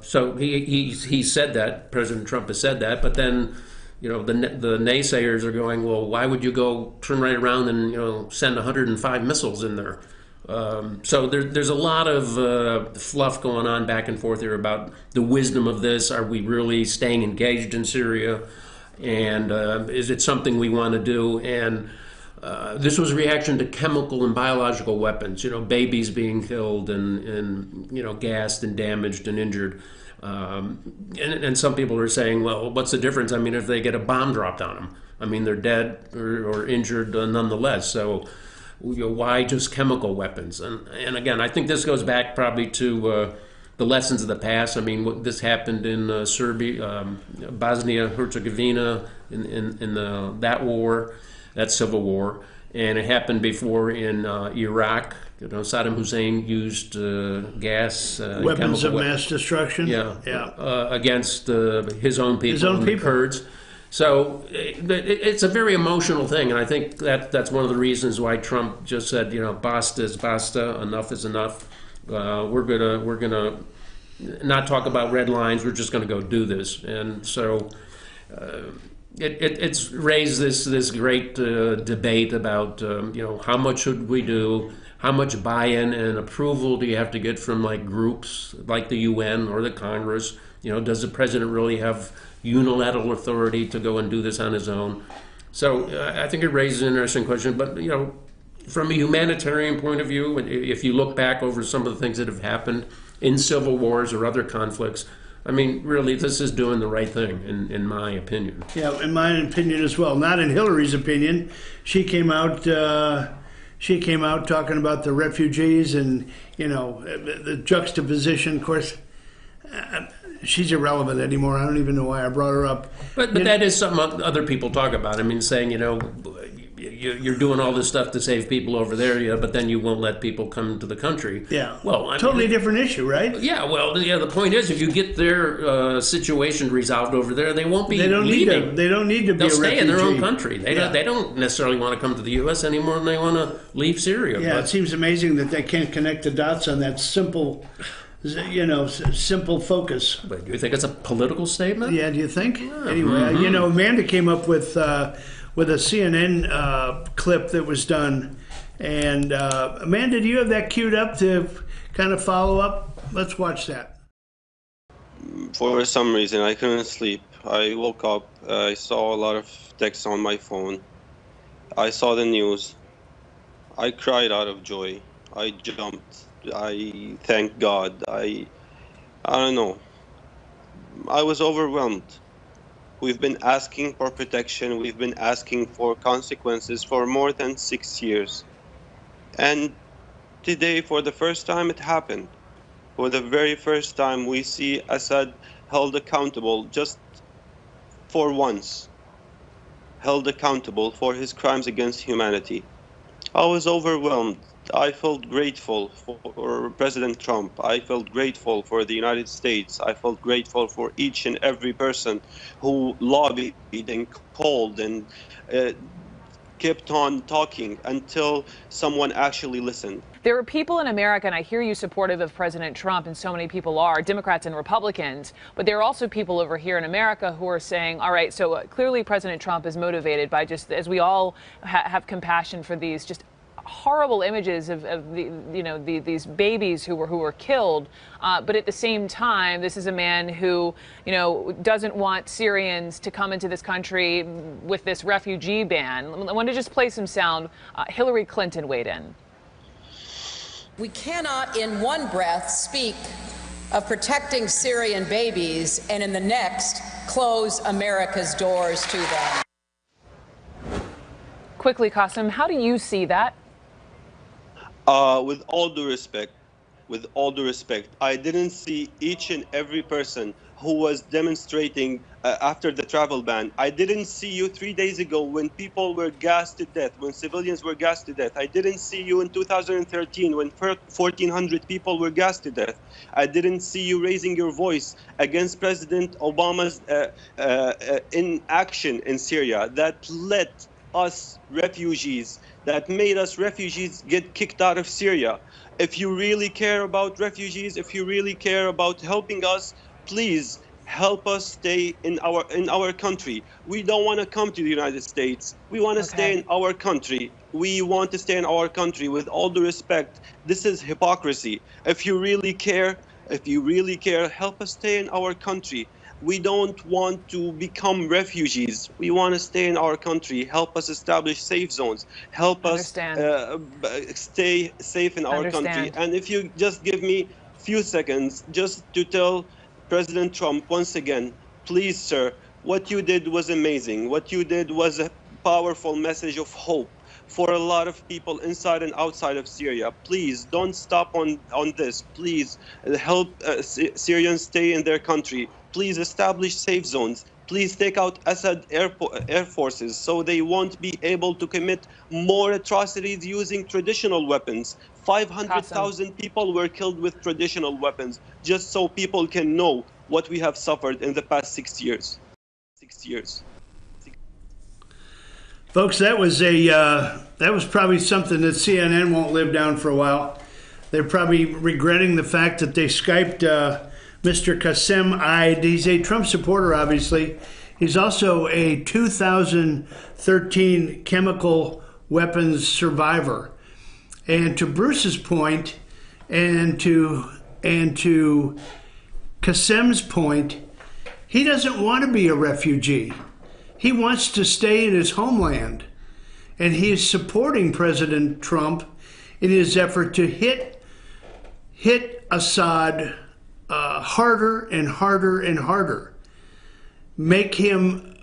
so he said that, President Trump has said that, but then, the naysayers are going, well, why would you go turn right around and, send 105 missiles in there? So there's a lot of fluff going on back and forth here about the wisdom of this. Are we really staying engaged in Syria? And is it something we want to do? And this was a reaction to chemical and biological weapons, babies being killed and gassed and damaged and injured. And some people are saying, well, what's the difference? I mean, if they get a bomb dropped on them, I mean, they're dead or injured nonetheless. So why just chemical weapons? And again, I think this goes back probably to the lessons of the past. I mean, this happened in Serbia, Bosnia-Herzegovina, in that war, that civil war. And it happened before in Iraq. Saddam Hussein used gas, weapons of mass destruction. Against his own people, the Kurds. So it's a very emotional thing, and I think that's one of the reasons why Trump just said, basta is basta, enough is enough. We're gonna not talk about red lines. We're just gonna go do this. And so it's raised this great debate about how much should we do, how much buy-in and approval do you have to get from like groups like the UN or the Congress? Does the president really have unilateral authority to go and do this on his own? So I think it raises an interesting question. But from a humanitarian point of view, if you look back over some of the things that have happened in civil wars or other conflicts, I mean, really, this is doing the right thing, in my opinion. Yeah, in my opinion as well. Not in Hillary's opinion. She came out talking about the refugees and, the juxtaposition. Of course, she's irrelevant anymore. I don't even know why I brought her up. But that is something other people talk about. I mean, saying, you're doing all this stuff to save people over there, but then you won't let people come to the country. Yeah. Well, totally different issue, right? Yeah. Well, the point is, if you get their situation resolved over there, they won't be leaving. They don't need to be. They'll stay refugee. in their own country. They don't necessarily want to come to the U.S. anymore, and they want to leave Syria. Yeah. It seems amazing that they can't connect the dots on that simple focus. But do you think it's a political statement? Yeah. Do you think? Yeah. Anyway, Amanda came up with a CNN clip that was done. And Amanda, do you have that queued up to kind of follow up? Let's watch that. For some reason, I couldn't sleep. I woke up. I saw a lot of texts on my phone. I saw the news. I cried out of joy. I jumped. I thanked God. I don't know. I was overwhelmed. We've been asking for protection. We've been asking for consequences for more than 6 years. And today, for the first time, it happened. For the very first time, we see Assad held accountable just for once. Held accountable for his crimes against humanity. I was overwhelmed. I felt grateful for President Trump. I felt grateful for the United States. I felt grateful for each and every person who lobbied and called and kept on talking until someone actually listened. There are people in America, and I hear you supportive of President Trump, and so many people are, Democrats and Republicans, but there are also people over here in America who are saying, all right, so clearly President Trump is motivated by just, as we all have compassion for these just horrible images of these babies who were killed, but at the same time, this is a man who doesn't want Syrians to come into this country with this refugee ban. I want to just play some sound. Hillary Clinton weighed in. We cannot in one breath speak of protecting Syrian babies and in the next close America's doors to them. Quickly, Qasim, how do you see that? With all due respect, I didn't see each and every person who was demonstrating after the travel ban. I didn't see you 3 days ago when people were gassed to death, when civilians were gassed to death. I didn't see you in 2013 when 1,400 people were gassed to death. I didn't see you raising your voice against President Obama's inaction in Syria that led us refugees, that made us refugees get kicked out of Syria. If you really care about refugees, if you really care about helping us, please help us stay in our country. We don't want to come to the United States. We want to stay in our country. We want to stay in our country. With all due respect, this is hypocrisy. If you really care, help us stay in our country. We don't want to become refugees. We want to stay in our country. Help us establish safe zones. Help us stay safe in our country. And if you just give me a few seconds just to tell President Trump once again, please, sir, what you did was amazing. What you did was a powerful message of hope for a lot of people inside and outside of Syria. Please don't stop on this. Please help Syrians stay in their country. Please establish safe zones. Please take out Assad air forces so they won't be able to commit more atrocities using traditional weapons. 500,000 people were killed with traditional weapons, just so people can know what we have suffered in the past 6 years. 6 years. Folks, that was probably something that CNN won't live down for a while. They're probably regretting the fact that they Skyped Mr. Qasim Eid. He's a Trump supporter, obviously, He's also a 2013 chemical weapons survivor. And to Bruce's point, and to Kasem's point, he doesn't want to be a refugee. He wants to stay in his homeland. And he is supporting President Trump in his effort to hit Assad harder and harder and harder. Make him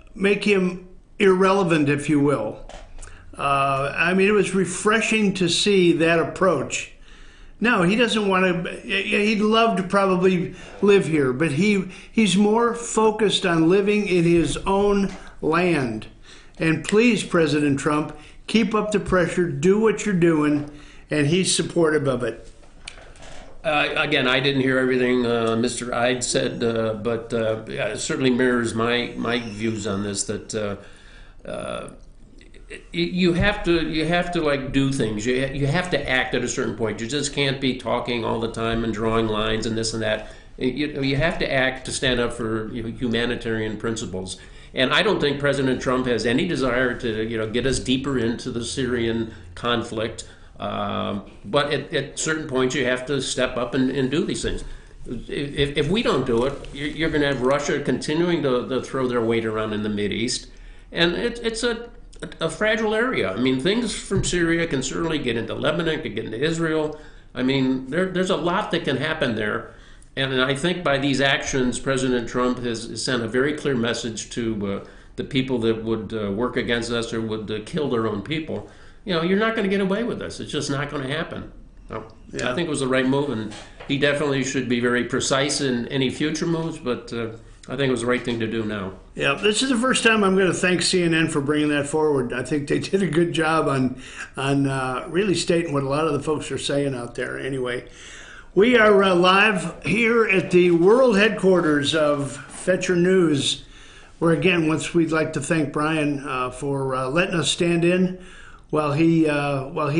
irrelevant, if you will. I mean, it was refreshing to see that approach. No, he doesn't want to. He'd love to probably live here, but he's more focused on living in his own land. And please, President Trump, keep up the pressure, do what you're doing, and he's supportive of it. Again, I didn't hear everything Mr. Ide said, but it certainly mirrors my views on this. That you have to like do things. You have to act at a certain point. You just can't be talking all the time and drawing lines and this and that. You have to act to stand up for humanitarian principles. And I don't think President Trump has any desire to get us deeper into the Syrian conflict. But at certain points, you have to step up and do these things. If we don't do it, you're going to have Russia continuing to throw their weight around in the Mideast, and it's a fragile area. I mean, things from Syria can certainly get into Lebanon, can get into Israel. I mean, there's a lot that can happen there. And I think by these actions, President Trump has sent a very clear message to the people that would work against us or would kill their own people. You're not going to get away with this. It's just not going to happen. So, yeah. I think it was the right move, and he definitely should be very precise in any future moves, but I think it was the right thing to do now. Yeah, this is the first time I'm going to thank CNN for bringing that forward. I think they did a good job on really stating what a lot of the folks are saying out there. Anyway, we are live here at the world headquarters of Fetcher News, where, again, we'd like to thank Brian for letting us stand in while he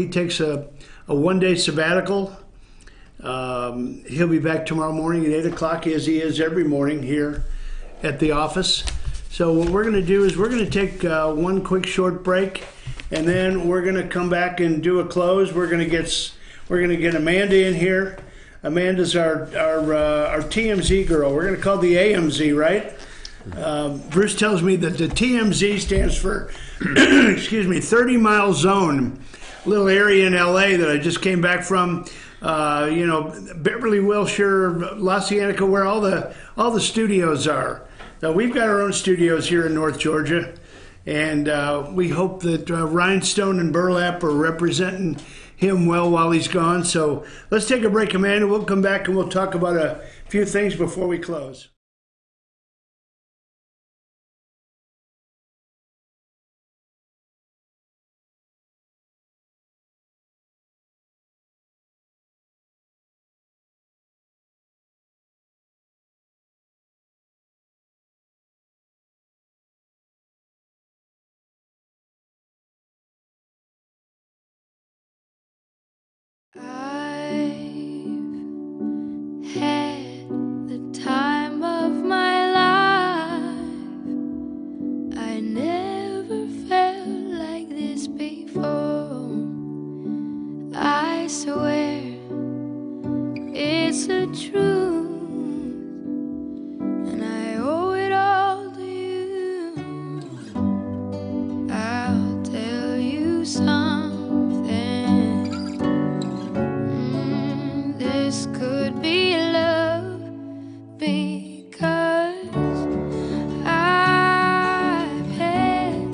takes a one-day sabbatical. He'll be back tomorrow morning at 8 o'clock, as he is every morning here at the office. So what we're going to do is we're going to take one quick short break, and then we're going to come back and do a close. We're going to get Amanda in here. Amanda's our TMZ girl. We're going to call the AMZ, right? Bruce tells me that the TMZ stands for, 30-mile zone, little area in LA that I just came back from. Beverly Wilshire, La Cienega, where all the studios are. Now, we've got our own studios here in North Georgia, and we hope that Rhinestone and Burlap are representing him well while he's gone. So let's take a break, Amanda. We'll come back and we'll talk about a few things before we close. Had the time of my life. I never felt like this before. I swear it's the truth, and I owe it all to you. I'll tell you something. This could be love, because I've had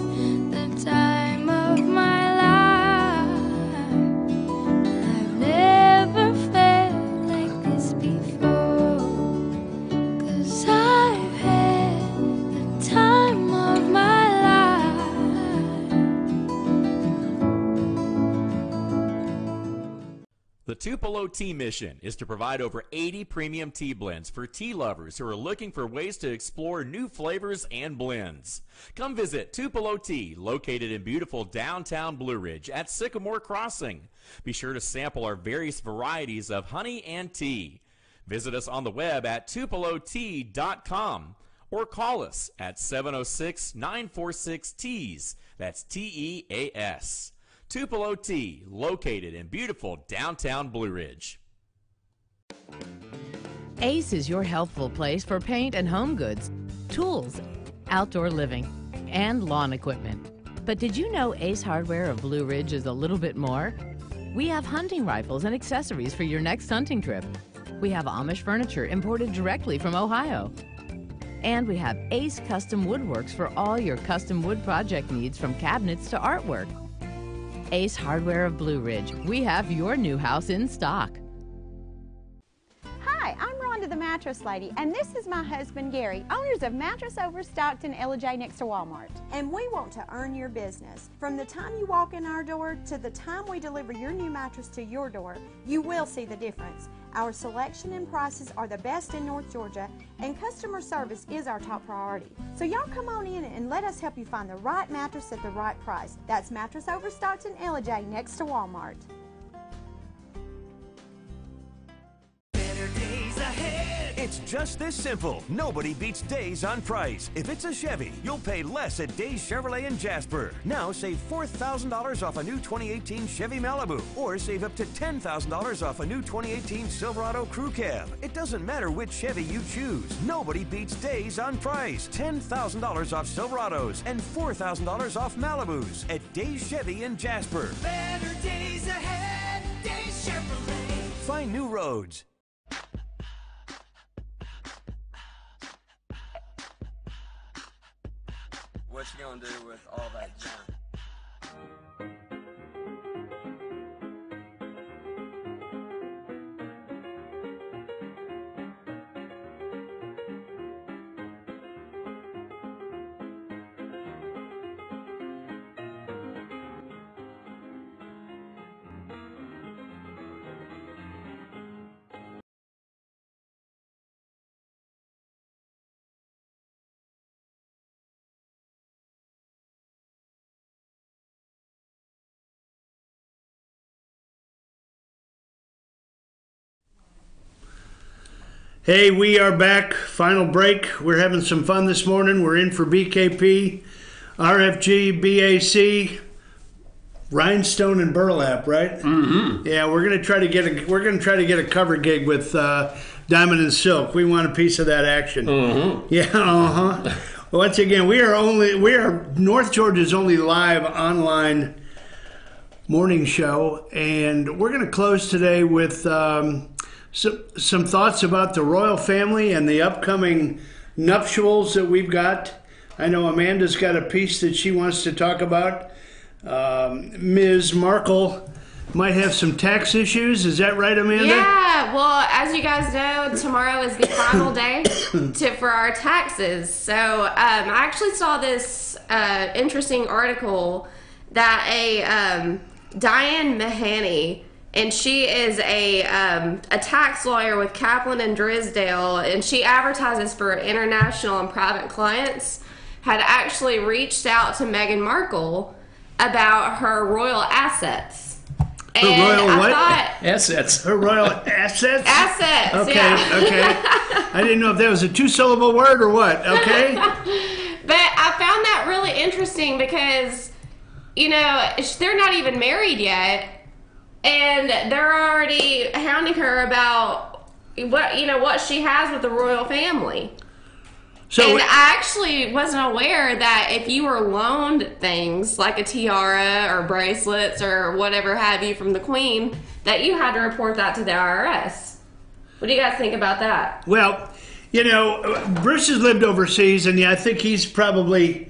the time of my life. I've never felt like this before, 'cause I've had the time of my life. The Tupelo Tea Mission is to provide over 80 premium tea blends for tea lovers who are looking for ways to explore new flavors and blends. Come visit Tupelo Tea, located in beautiful downtown Blue Ridge at Sycamore Crossing. Be sure to sample our various varieties of honey and tea. Visit us on the web at tupelotea.com or call us at 706-946-TEAS. That's TEAS. Tupelo Tea, located in beautiful downtown Blue Ridge. Ace is your healthful place for paint and home goods, tools, outdoor living, and lawn equipment. But did you know Ace Hardware of Blue Ridge is a little bit more? We have hunting rifles and accessories for your next hunting trip. We have Amish furniture imported directly from Ohio. And we have Ace Custom Woodworks for all your custom wood project needs, from cabinets to artwork. Ace Hardware of Blue Ridge. We have your new house in stock. Hi, I'm Rhonda the Mattress Lady, and this is my husband Gary, owners of Mattress Overstocked in Ella next to Walmart. And we want to earn your business. From the time you walk in our door to the time we deliver your new mattress to your door, you will see the difference. Our selection and prices are the best in North Georgia, and customer service is our top priority. So y'all come on in and let us help you find the right mattress at the right price. That's Mattress Overstocked in Ella next to Walmart. It's just this simple. Nobody beats Days on price. If it's a Chevy, you'll pay less at Days Chevrolet in Jasper. Now save $4,000 off a new 2018 Chevy Malibu, or save up to $10,000 off a new 2018 Silverado Crew Cab. It doesn't matter which Chevy you choose. Nobody beats Days on price. $10,000 off Silverados and $4,000 off Malibus at Days Chevy in Jasper. Better days ahead, Days Chevrolet. Find new roads. What you gonna do with all that junk? Hey, we are back. Final break. We're having some fun this morning. We're in for BKP, RFG, BAC, Rhinestone, and Burlap, right? Mm-hmm. Yeah, we're gonna try to get a cover gig with Diamond and Silk. We want a piece of that action. Mm-hmm. Yeah. Once again, we are North Georgia's only live online morning show, and we're gonna close today with some thoughts about the royal family and the upcoming nuptials that we've got. I know Amanda's got a piece that she wants to talk about. Ms. Markle might have some tax issues. Is that right, Amanda? Yeah, well, as you guys know, tomorrow is the final day for our taxes. So I actually saw this interesting article that a Diane Mahoney, and she is a tax lawyer with Kaplan and Drysdale, and she advertises for international and private clients, had actually reached out to Meghan Markle about her royal assets. Her royal what? Assets. Her royal assets? Assets, okay, yeah. Okay. I didn't know if that was a two-syllable word or what, okay? But I found that really interesting because, you know, they're not even married yet, and they're already hounding her about what she has with the royal family. So and I actually wasn't aware that if you were loaned things like a tiara or bracelets or whatever have you from the Queen, that you had to report that to the IRS. What do you guys think about that? Well, Bruce has lived overseas, and I think he's probably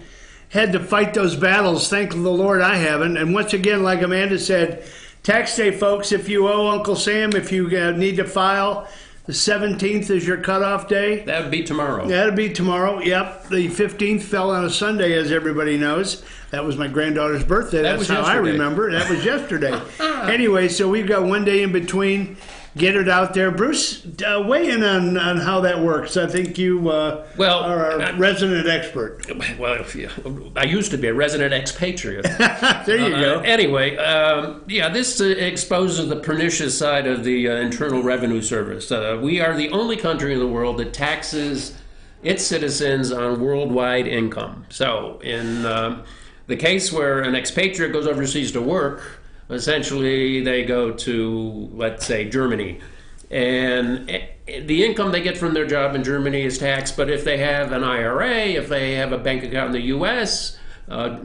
had to fight those battles. Thank the Lord I haven't. And once again, like Amanda said, tax day, folks, if you owe Uncle Sam, if you need to file, the 17th is your cutoff day. That would be tomorrow. That'd be tomorrow, yep. The 15th fell on a Sunday, as everybody knows. That was my granddaughter's birthday. That's how I remember. That was yesterday. Anyway, so we've got one day in between. Get it out there. Bruce, weigh in on how that works. I think you are a resident expert. Well, I used to be a resident expatriate. There you go. Anyway, this exposes the pernicious side of the Internal Revenue Service. We are the only country in the world that taxes its citizens on worldwide income. So in the case where an expatriate goes overseas to work, essentially they go to, let's say, Germany. And the income they get from their job in Germany is taxed, but if they have an IRA, if they have a bank account in the U.S.,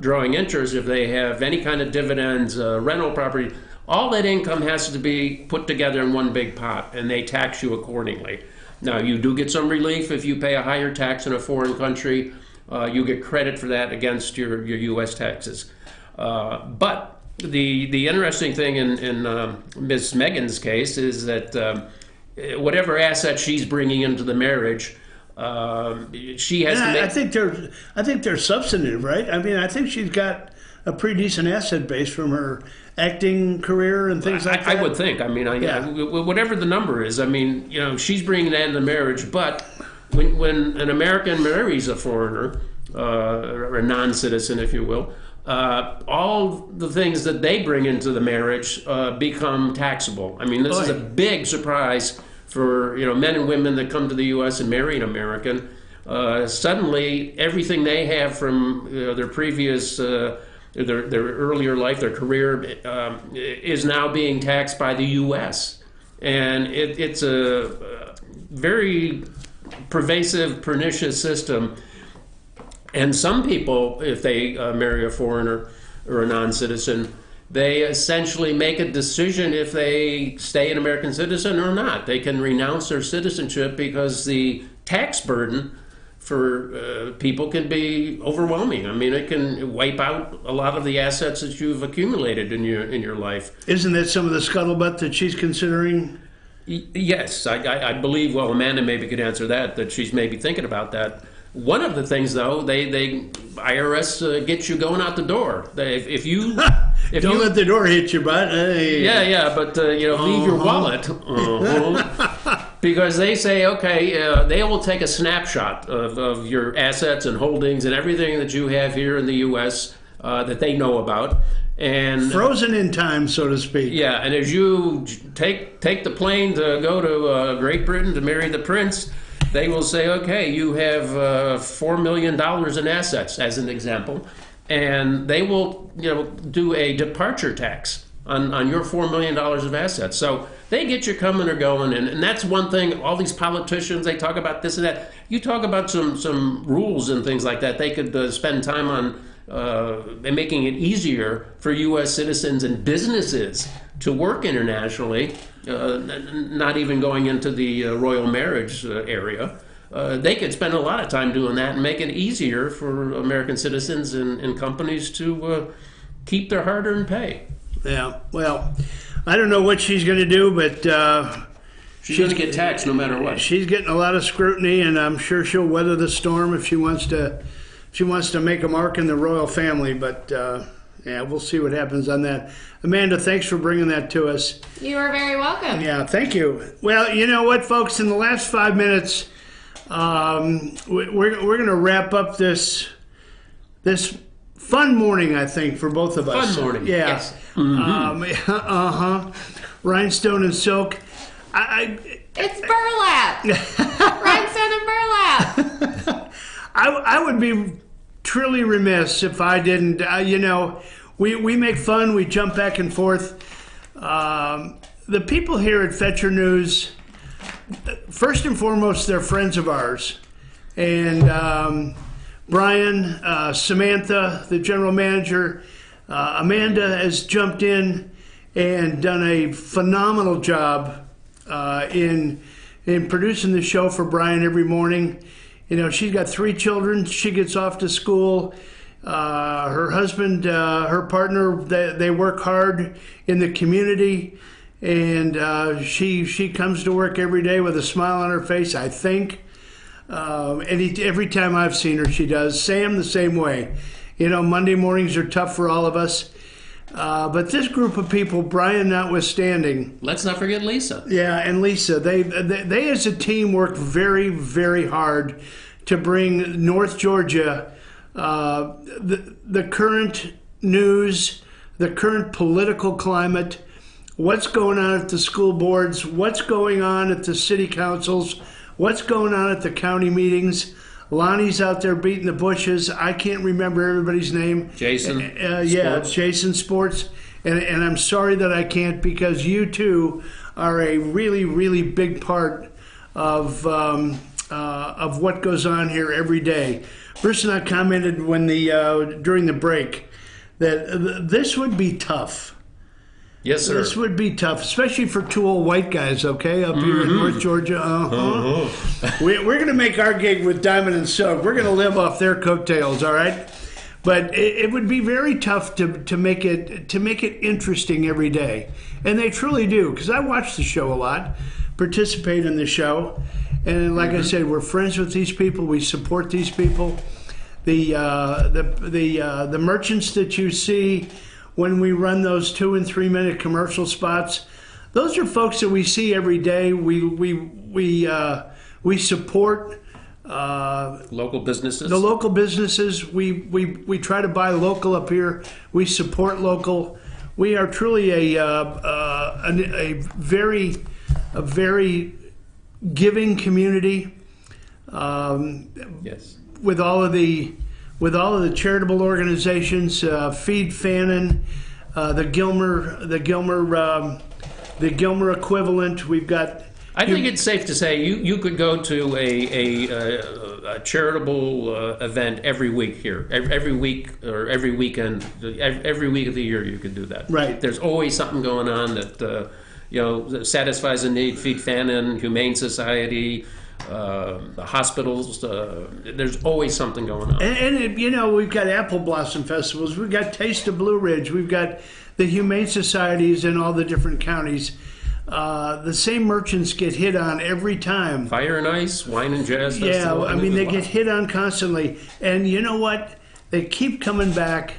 drawing interest, if they have any kind of dividends, rental property, all that income has to be put together in one big pot, and they tax you accordingly. Now, you do get some relief if you pay a higher tax in a foreign country. You get credit for that against your U.S. taxes. But the interesting thing in Ms. Megan's case is that whatever asset she's bringing into the marriage, she has to make... I think they're substantive, right? I mean, I think she's got a pretty decent asset base from her acting career and things like that. I would think. I mean, whatever the number is, I mean, you know, she's bringing that into marriage. But when an American marries a foreigner, or a non-citizen, if you will, all the things that they bring into the marriage become taxable. I mean, this is a big surprise for, you know, men and women that come to the U.S. and marry an American. Suddenly, everything they have from their previous, their earlier life, their career, is now being taxed by the U.S. And it's a very pervasive, pernicious system. And some people, if they marry a foreigner or a non-citizen, they essentially make a decision if they stay an American citizen or not. They can renounce their citizenship because the tax burden for people can be overwhelming. I mean, it can wipe out a lot of the assets that you've accumulated in your life. Isn't that some of the scuttlebutt that she's considering? Yes, I believe. Well, Amanda maybe could answer that she's maybe thinking about that. One of the things, though, IRS gets you going out the door. If you don't let the door hit your butt. Hey. Yeah, but leave your wallet because they say, okay, they will take a snapshot of your assets and holdings and everything that you have here in the U.S. That they know about. And frozen in time, so to speak. Yeah, and as you take the plane to go to Great Britain to marry the prince, they will say, okay, you have $4 million in assets, as an example, and they will, do a departure tax on your $4 million of assets. So they get you coming or going, and that's one thing. All these politicians, they talk about this and that. You talk about some rules and things like that. They could spend time on making it easier for U.S. citizens and businesses to work internationally, not even going into the royal marriage area. They could spend a lot of time doing that and make it easier for American citizens and companies to keep their hard-earned pay. Yeah, well, I don't know what she's going to do, but she's going to get taxed no matter what. She's getting a lot of scrutiny, and I'm sure she'll weather the storm if she wants to make a mark in the royal family, but yeah, we'll see what happens on that. Amanda, thanks for bringing that to us. You are very welcome. Yeah, thank you. Well, you know what, folks? In the last 5 minutes, we're going to wrap up this fun morning, I think, for both of us. Fun morning. Yeah. Yes. Mm-hmm. Rhinestone and Silk. It's burlap. Rhinestone and burlap. I would be truly remiss if I didn't, we make fun, we jump back and forth. The people here at Fetcher News, first and foremost, they're friends of ours. And Brian, Samantha, the general manager, Amanda has jumped in and done a phenomenal job in producing the show for Brian every morning. She's got 3 children. She gets off to school. Her husband, her partner, they work hard in the community. And she comes to work every day with a smile on her face, I think. And every time I've seen her, she does. Sam, the same way. Monday mornings are tough for all of us. But this group of people, Brian notwithstanding. Let's not forget Lisa. Yeah, and Lisa. They as a team work very, very hard to bring North Georgia the current news, the current political climate, what's going on at the school boards, what's going on at the city councils, what's going on at the county meetings. Lonnie's out there beating the bushes. I can't remember everybody's name. Jason. Sports. Jason Sports. And I'm sorry that I can't, because you two are a really, really big part of what goes on here every day. Bruce and I commented during the break that this would be tough. Yes, sir. This would be tough, especially for two old white guys, okay, up here in North Georgia. We're going to make our gig with Diamond and Silk. We're going to live off their coattails, all right? But it would be very tough to make it interesting every day. And they truly do, because I watch the show a lot, participate in the show. And like I said, we're friends with these people. We support these people. The merchants that you see when we run those 2 and 3 minute commercial spots, those are folks that we see every day. We support local businesses. The local businesses. We try to buy local up here. We support local. We are truly a very giving community. Yes. With all of the charitable organizations, Feed Fannin, the Gilmer equivalent. We've got. I think it's safe to say you could go to a charitable event every week here, every week or every weekend, every week of the year. You could do that. Right. There's always something going on that satisfies a need. Feed Fannin, Humane Society. The hospitals, there's always something going on. And we've got apple blossom festivals, we've got Taste of Blue Ridge, we've got the Humane Societies in all the different counties. The same merchants get hit on every time. Fire and Ice, Wine and Jazz Yeah, Festival. I mean, they get hit on constantly. And you know what? They keep coming back.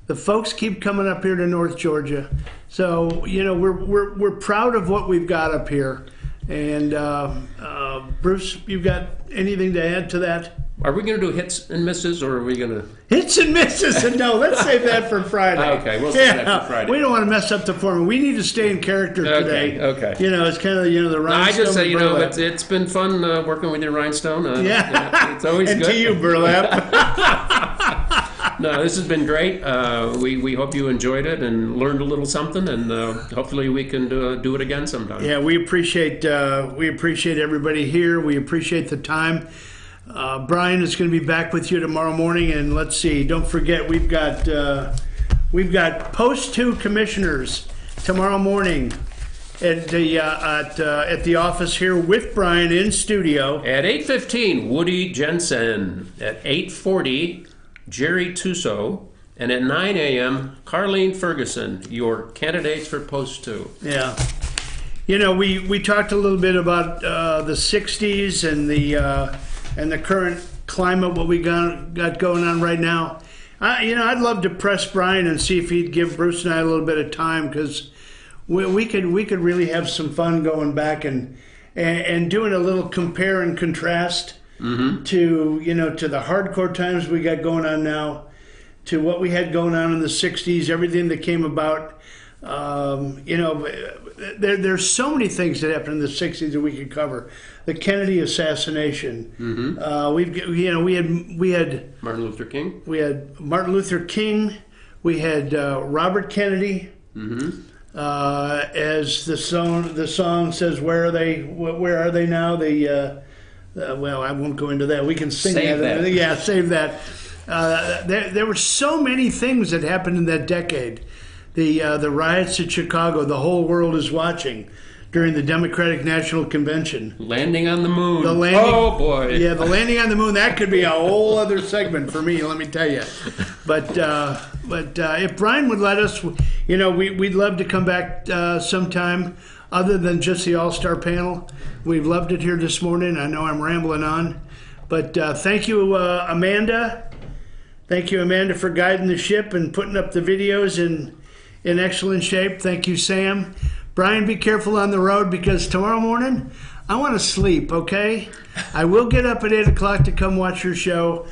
The folks keep coming up here to North Georgia. So, we're proud of what we've got up here. And Bruce, you've got anything to add to that? Are we going to do hits and misses, or are we going to... Hits and misses? No, let's save that for Friday. Okay, we'll save that for Friday. We don't want to mess up the format. We need to stay in character today. Okay. It's kind of, the Rhinestone. I just say, it's been fun working with you, Rhinestone. Yeah. It's always and good. And to you, Burlap. No, this has been great. We hope you enjoyed it and learned a little something, and hopefully we can do it again sometime. Yeah, we appreciate everybody here. We appreciate the time. Brian is going to be back with you tomorrow morning, and let's see. Don't forget, we've got Post 2 commissioners tomorrow morning at the office here with Brian in studio at 8:15. Woody Jensen at 8:40. Jerry Tuso, and at 9 a.m., Carlene Ferguson, your candidates for Post 2. Yeah. We talked a little bit about the 60s and the current climate, what we got going on right now. I'd love to press Brian and see if he'd give Bruce and I a little bit of time, because we could really have some fun going back and doing a little compare and contrast. Mm-hmm. To the hardcore times we got going on now, to what we had going on in the 60s, everything that came about. There's so many things that happened in the 60s that we could cover. The Kennedy assassination. Mm-hmm. We had Martin Luther King. We had Martin Luther King. We had Robert Kennedy. Mm-hmm. As the song says, where are they? Where are they now? Well, I won't go into that. We can sing that. Yeah, save that. There were so many things that happened in that decade. The riots at Chicago, the whole world is watching during the Democratic National Convention. Landing on the moon. Oh, boy. Yeah, the landing on the moon. That could be a whole other segment for me, let me tell you. But if Brian would let us, we'd love to come back sometime. Other than just the All-Star panel. We've loved it here this morning. I know I'm rambling on. But thank you, Amanda. Thank you, Amanda, for guiding the ship and putting up the videos in excellent shape. Thank you, Sam. Brian, be careful on the road, because tomorrow morning I want to sleep, okay? I will get up at 8 o'clock to come watch your show.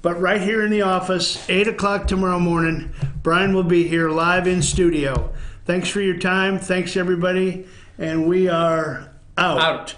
But right here in the office, 8 o'clock tomorrow morning, Brian will be here live in studio. Thanks for your time. Thanks, everybody. And we are out.